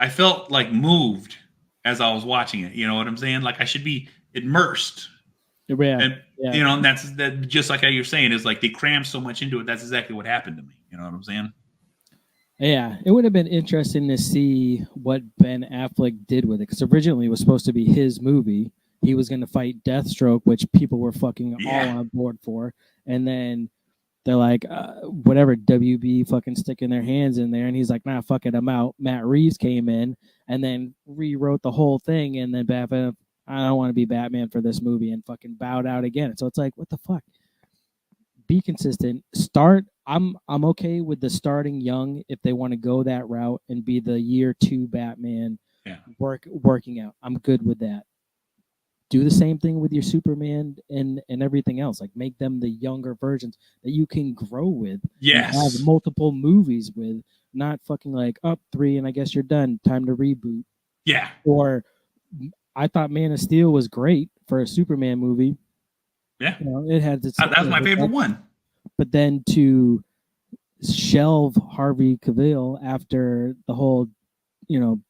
I felt like moved as I was watching it. You know what I'm saying? Like I should be immersed. And that's that. Just like how you're saying, is like they crammed so much into it. That's exactly what happened to me. You know what I'm saying?
Yeah, it would have been interesting to see what Ben Affleck did with it because originally it was supposed to be his movie. He was going to fight Deathstroke, which people were fucking all on board for, and then they're like, whatever, WB fucking sticking their hands in there, and he's like, nah, fuck it, I'm out. Matt Reeves came in and then rewrote the whole thing, and then Batman. I don't want to be Batman for this movie and fucking bowed out again. So it's like, what the fuck? Be consistent. Start. I'm okay with the starting young if they want to go that route and be the year 2 Batman working out. I'm good with that. do the same thing with your Superman and everything else. Like make them the younger versions that you can grow with.
Yes.
And have multiple movies with, not fucking like up 3 and I guess you're done. Time to reboot.
Yeah.
Or I thought Man of Steel was great for a Superman movie.
Yeah.
You know, it had its,
That's my favorite one.
But then to shelve Harvey Cavill after the whole, you know,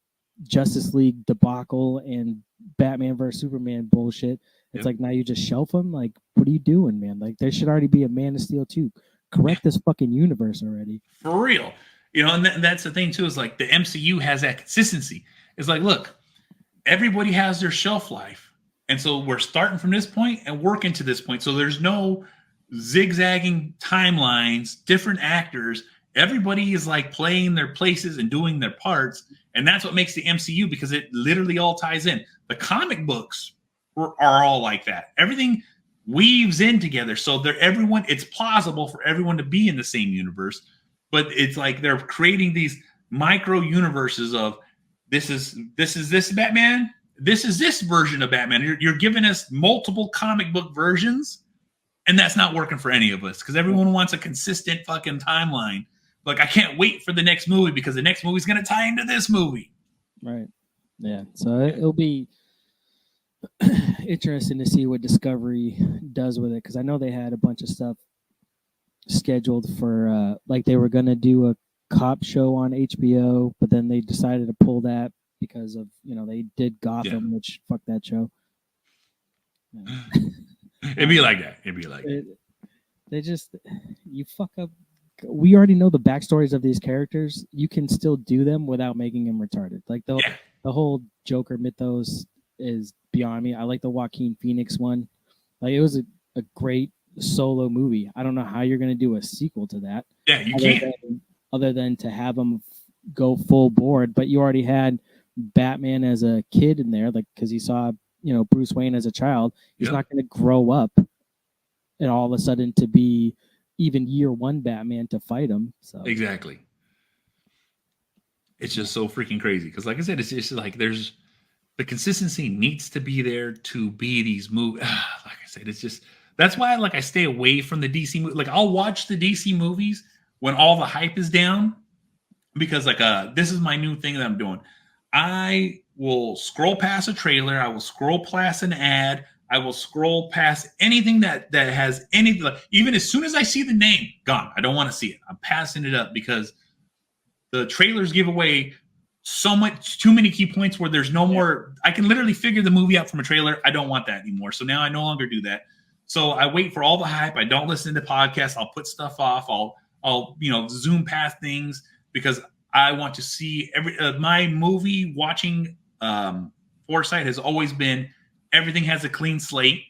Justice League debacle and Batman versus Superman bullshit. It's like now you just shelf him. Like, what are you doing, man? Like, there should already be a Man of Steel 2. Correct this fucking universe already.
For real. You know, and that's the thing too, is like the MCU has that consistency. It's like, look, everybody has their shelf life. And so we're starting from this point and working to this point. So there's no zigzagging timelines, different actors. Everybody is like playing their places and doing their parts. And that's what makes the MCU, because it literally all ties in. The comic books are all like that. Everything weaves in together. So it's plausible for everyone to be in the same universe. But it's like they're creating these micro universes of this is this Batman. This is this version of Batman. You're giving us multiple comic book versions, and that's not working for any of us because everyone wants a consistent fucking timeline. Like, I can't wait for the next movie because the next movie's going to tie into this movie.
Right. Yeah. So it'll be interesting to see what Discovery does with it, because I know they had a bunch of stuff scheduled for, like they were going to do a cop show on HBO, but then they decided to pull that because of, you know, they did Gotham, which fuck that show. Yeah.
It'd be like that.
They just, you fuck up. We already know the backstories of these characters. You can still do them without making them retarded. Like the whole Joker mythos is beyond me. I like the Joaquin Phoenix one. Like, it was a great solo movie. I don't know how you're going to do a sequel to that.
Yeah, you can't.
Other than to have them go full board. But you already had Batman as a kid in there, like, because he saw, you know, Bruce Wayne as a child. He's not going to grow up and all of a sudden to be even year one Batman to fight him. So
exactly. It's just so freaking crazy because, like I said, it's just like there's the consistency needs to be there to be these movies. Like I said, it's just that's why I stay away from the DC movie. Like, I'll watch the DC movies when all the hype is down, because this is my new thing that I'm doing. I will scroll past a trailer. I will scroll past an ad. I will scroll past anything that has anything. Even as soon as I see the name, gone. I don't want to see it. I'm passing it up because the trailers give away so much, too many key points where there's no more. I can literally figure the movie out from a trailer. I don't want that anymore. So now I no longer do that. So I wait for all the hype. I don't listen to podcasts. I'll put stuff off. I'll zoom past things because I want to see my movie watching foresight has always been everything has a clean slate.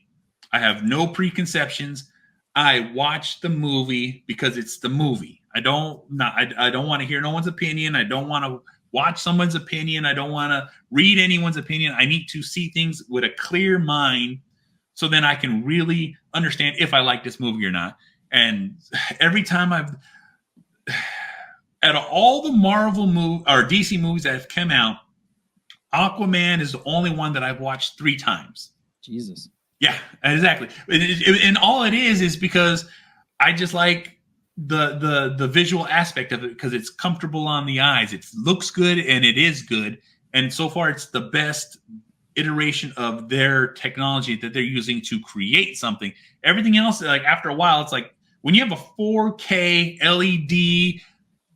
I have no preconceptions. I watch the movie because it's the movie. I don't want to hear no one's opinion. I don't want to watch someone's opinion. I don't want to read anyone's opinion. I need to see things with a clear mind so then I can really understand if I like this movie or not. And every time out of all the Marvel or DC movies that have come out, Aquaman is the only one that I've watched 3 times.
Jesus.
Yeah, exactly. And all it is because I just like the visual aspect of it because it's comfortable on the eyes. It looks good and it is good. And so far, it's the best iteration of their technology that they're using to create something. Everything else, like after a while, it's like when you have a 4K LED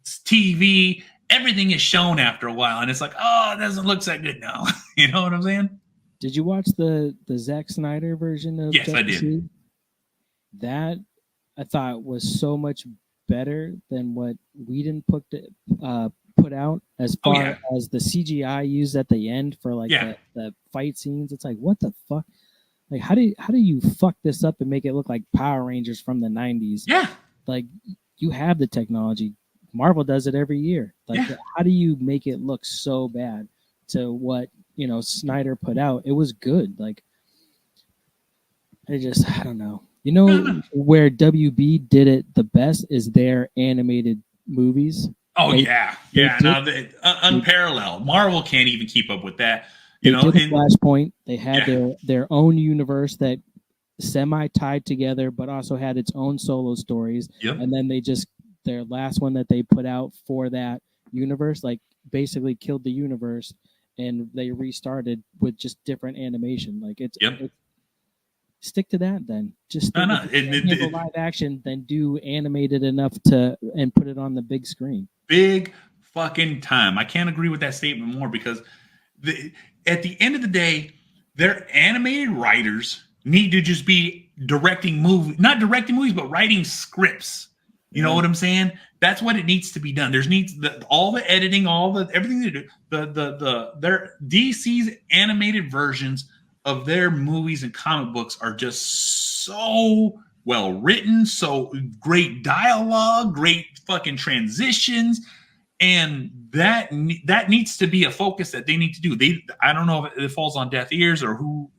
TV, everything is shown after a while, and it's like, oh, it doesn't look that good now. You know what I'm saying?
Did you watch the Zack Snyder version of
Yes, I did.
That I thought was so much better than what Whedon put out as far as the CGI used at the end for the fight scenes. It's like, what the fuck? Like, how do you fuck this up and make it look like Power Rangers from the 90s? Yeah. Like, you have the technology. Marvel does it every year. Like, how do you make it look so bad to what, Snyder put out? It was good. Like, I don't know. Where WB did it the best is their animated movies.
Oh, yeah. Now, unparalleled. Marvel can't even keep up with that.
They
You know,
did a
and
Flashpoint. They had
Yeah.
their own universe that semi tied together, but also had its own solo stories.
Yep.
And then their last one that they put out for that universe, like basically killed the universe, and they restarted with just different animation. Like
Yep.
stick to that then. Just
No,
stick
no,
if you can't handle live action, then do animated enough and put it on the big screen.
big fucking time. I can't agree with that statement more because at the end of the day, their animated writers need to just be not directing movies, but writing scripts. You know what I'm saying? That's what it needs to be done. All the editing, everything they do. Their DC's animated versions of their movies and comic books are just so well written, so great dialogue, great fucking transitions, and that needs to be a focus that they need to do. I don't know if it falls on deaf ears or who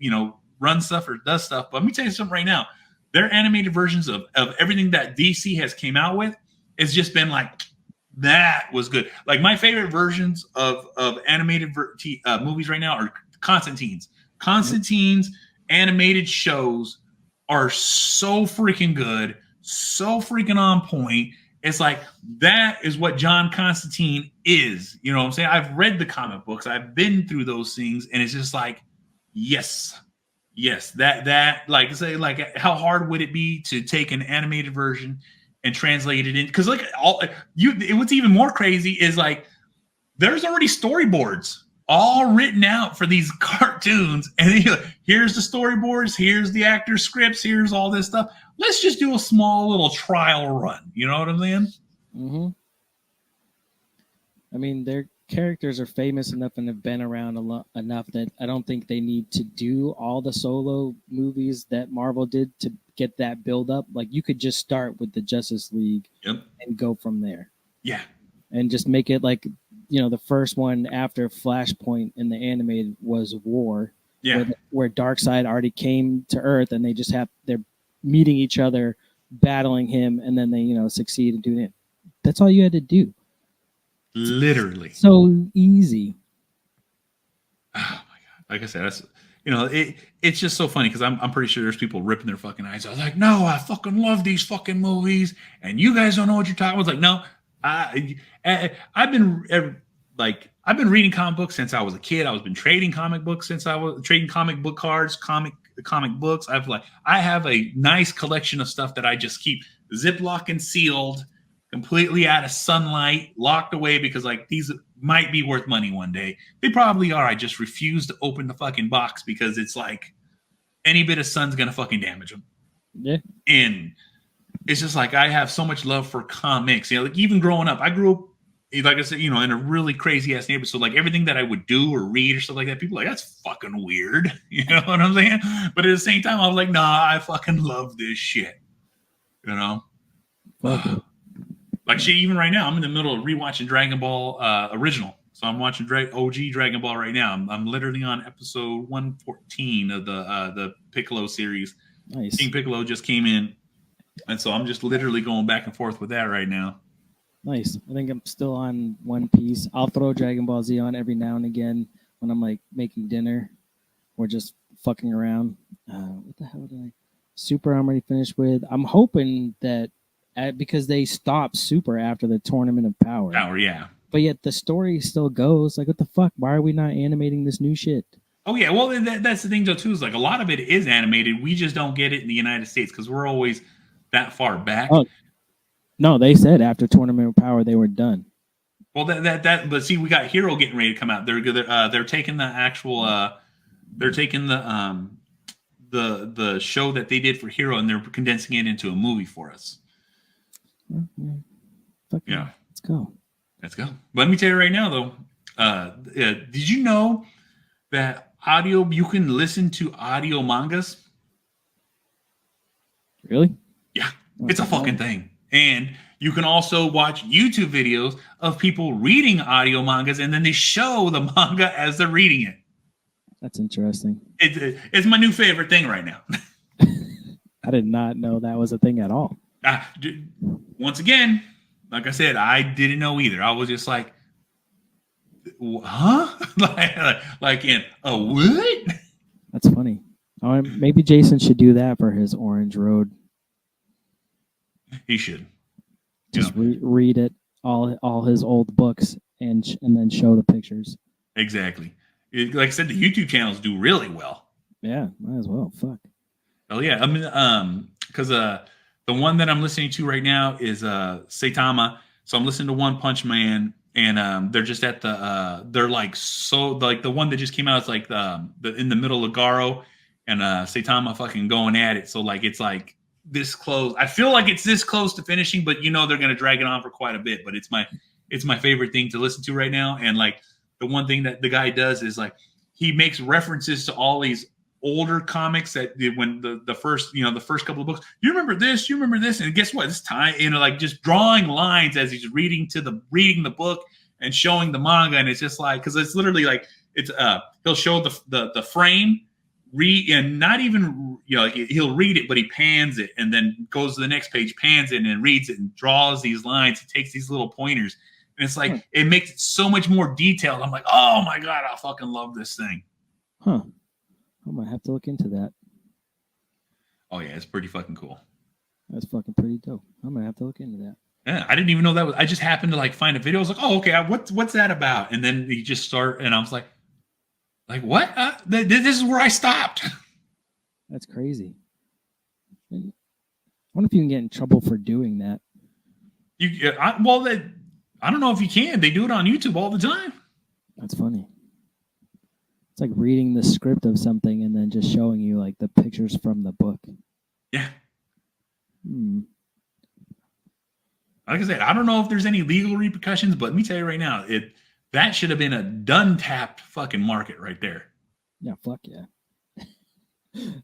runs stuff or does stuff, but let me tell you something right now. Their animated versions of everything that DC has came out with has just been like, that was good. Like my favorite versions of animated movies right now are Constantine's. Constantine's animated shows are so freaking good, so freaking on point. It's like, that is what John Constantine is. You know what I'm saying? I've read the comic books. I've been through those things. And it's just like, yes, that like, say, like, how hard would it be to take an animated version and translate it in? Because like what's even more crazy is like, there's already storyboards all written out for these cartoons, and then here's the storyboards, here's the actor scripts, here's all this stuff. Let's just do a small little trial run. You know what I'm saying?
Mm-hmm. I mean, their characters are famous enough and have been around enough that I don't think they need to do all the solo movies that Marvel did to get that build up. Like, you could just start with the Justice League and go from there.
Yeah.
And just make it like, the first one after Flashpoint in the animated was War.
Yeah.
Where Darkseid already came to Earth, and they're meeting each other, battling him, and then they, succeed in doing it. That's all you had to do.
Literally.
So easy.
Oh my God. Like I said, that's, it's just so funny because I'm pretty sure there's people ripping their fucking eyes out. I was like, no, I fucking love these fucking movies, and you guys don't know what you're talking about. I was like, no, I've been reading comic books since I was a kid. I've been trading comic books since I was trading comic book cards, comic books. I have a nice collection of stuff that I just keep Ziploc and sealed, completely out of sunlight, locked away because like these might be worth money one day. They probably are. I just refuse to open the fucking box because it's like any bit of sun's gonna fucking damage them.
Yeah.
And it's just like, I have so much love for comics. Like even growing up, I grew up, like I said, in a really crazy ass neighborhood. So like everything that I would do or read or stuff like that, people are like, that's fucking weird. You know what I'm saying? But at the same time, I was like, nah, I fucking love this shit.
Okay.
Like shit, even right now, I'm in the middle of rewatching Dragon Ball original. So I'm watching OG Dragon Ball right now. I'm literally on episode 114 of the Piccolo series.
Nice.
King Piccolo just came in. And so I'm just literally going back and forth with that right now.
Nice. I think I'm still on One Piece. I'll throw Dragon Ball Z on every now and again when I'm like making dinner or just fucking around. What the hell did Super I'm already finished with. I'm hoping that because they stopped Super after the Tournament of Power.
Yeah.
But yet the story still goes. Like, what the fuck? Why are we not animating this new shit?
Oh, yeah. Well, that's the thing, though, too, is like a lot of it is animated. We just don't get it in the United States because we're always that far back.
Oh, no, they said after Tournament of Power they were done.
Well, but see, we got Hero getting ready to come out. They're taking the actual they're taking the show that they did for Hero and they're condensing it into a movie for us.
Yeah, let's go.
But let me tell you right now, though, did you know that you can listen to audio mangas?
Really?
Yeah, it's a fucking thing. And you can also watch YouTube videos of people reading audio mangas, and then they show the manga as they're reading it.
That's interesting.
It's my new favorite thing right now.
I did not know that was a thing at all.
Once again, like I said, I didn't know either. I was just like, huh? Like in a what?
That's funny. Maybe Jason should do that for his Orange Road.
He should.
Just read it, all his old books, and then show the pictures.
Exactly. Like I said, the YouTube channels do really well.
Yeah, might as well. Fuck.
Oh yeah, I mean, because the one that I'm listening to right now is Saitama. So I'm listening to One Punch Man, and they're just at they're like the one that just came out is like the in the middle of Garo, and Saitama fucking going at it. So like it's like this close. I feel like it's this close to finishing, but they're gonna drag it on for quite a bit. But it's my favorite thing to listen to right now. And like the one thing that the guy does is like he makes references to all these older comics that when the first couple of books, you remember this, and guess what? This time, like just drawing lines as he's reading the book and showing the manga, and it's just like because it's literally like it's he'll show the frame. And not even he'll read it, but he pans it and then goes to the next page, pans it, and then reads it and draws these lines. He takes these little pointers, and it's like it makes it so much more detailed. I'm like, oh my god, I fucking love this thing.
Huh? I might have to look into that.
Oh yeah, it's pretty fucking cool.
That's fucking pretty dope. I might have to look into that.
Yeah, I didn't even know that was. I just happened to like find a video. I was like, oh okay, what's that about? And then you just start, and I was like what? This is where I stopped.
That's crazy. I wonder if you can get in trouble for doing that.
I don't know if you can. They do it on YouTube all the time.
That's funny. It's like reading the script of something and then just showing you like the pictures from the book.
Yeah.
Like
I said, I don't know if there's any legal repercussions, but let me tell you right now, that should have been a done tapped fucking market right there.
Yeah, fuck yeah. I'm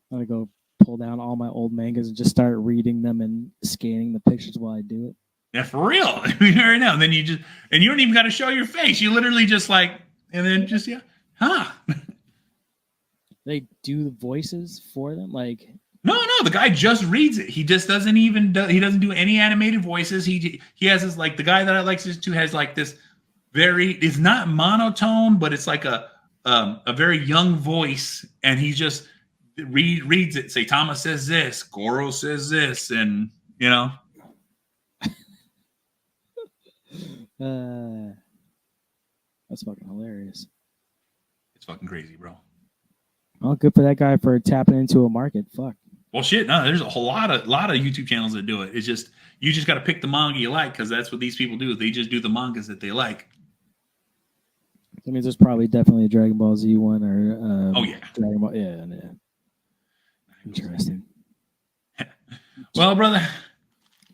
gonna go pull down all my old mangas and just start reading them and scanning the pictures while I do it.
Yeah, for real. I mean, right now. And then you don't even got to show your face. You literally just like, and then just,
They do the voices for them? Like,
no, the guy just reads it. He just doesn't he doesn't do any animated voices. He has this, like, the guy that I like to has like this it's not monotone, but it's like a very young voice, and he just reads it. Saitama says this, Goro says this, and
that's fucking hilarious.
It's fucking crazy, bro.
Well, good for that guy for tapping into a market. Fuck.
Well, shit. No, there's a whole lot of YouTube channels that do it. It's just you just got to pick the manga you like, because that's what these people do. They just do the mangas that they like.
I mean, there's probably definitely a Dragon Ball Z one or
oh yeah,
Dragon Ball. Yeah. Interesting.
Well, brother.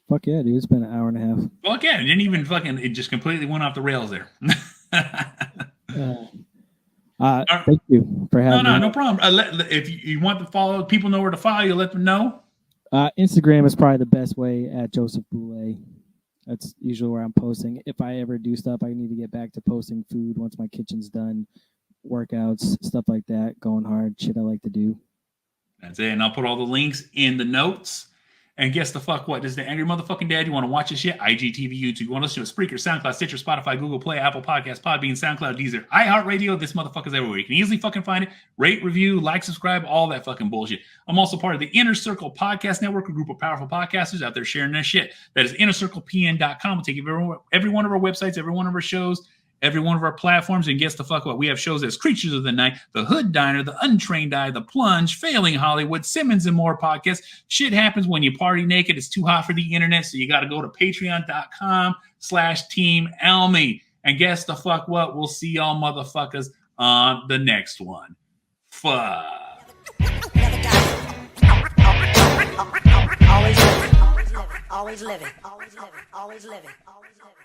Fuck yeah, dude. It's been an hour and a half.
Fuck yeah. It just completely went off the rails there.
Thank you for having me.
No problem. If you want to follow, people know where to follow you. Let them know.
Instagram is probably the best way at Joseph Boulay. That's usually where I'm posting. If I ever do stuff, I need to get back to posting food once my kitchen's done, workouts, stuff like that, going hard, shit I like to do.
That's it. And I'll put all the links in the notes. And guess the fuck what? Does the Angry Motherfucking Dad, you want to watch this shit? IGTV, YouTube. You want to listen to it? Spreaker, SoundCloud, Stitcher, Spotify, Google Play, Apple Podcasts, Podbean, SoundCloud, Deezer, iHeartRadio. This motherfucker's everywhere. You can easily fucking find it. Rate, review, like, subscribe, all that fucking bullshit. I'm also part of the Inner Circle Podcast Network, a group of powerful podcasters out there sharing their shit. That is innercirclepn.com. We'll take you every one of our websites, every one of our shows, every one of our platforms, and guess the fuck what? We have shows as Creatures of the Night, The Hood Diner, The Untrained Eye, The Plunge, Failing Hollywood, Simmons and More podcasts. Shit happens when you party naked. It's too hot for the internet, so you got to go to patreon.com/Team Elmy. And guess the fuck what? We'll see y'all motherfuckers on the next one. Fuck.
Never die. Always living. Always living. Always living. Always living. Always living.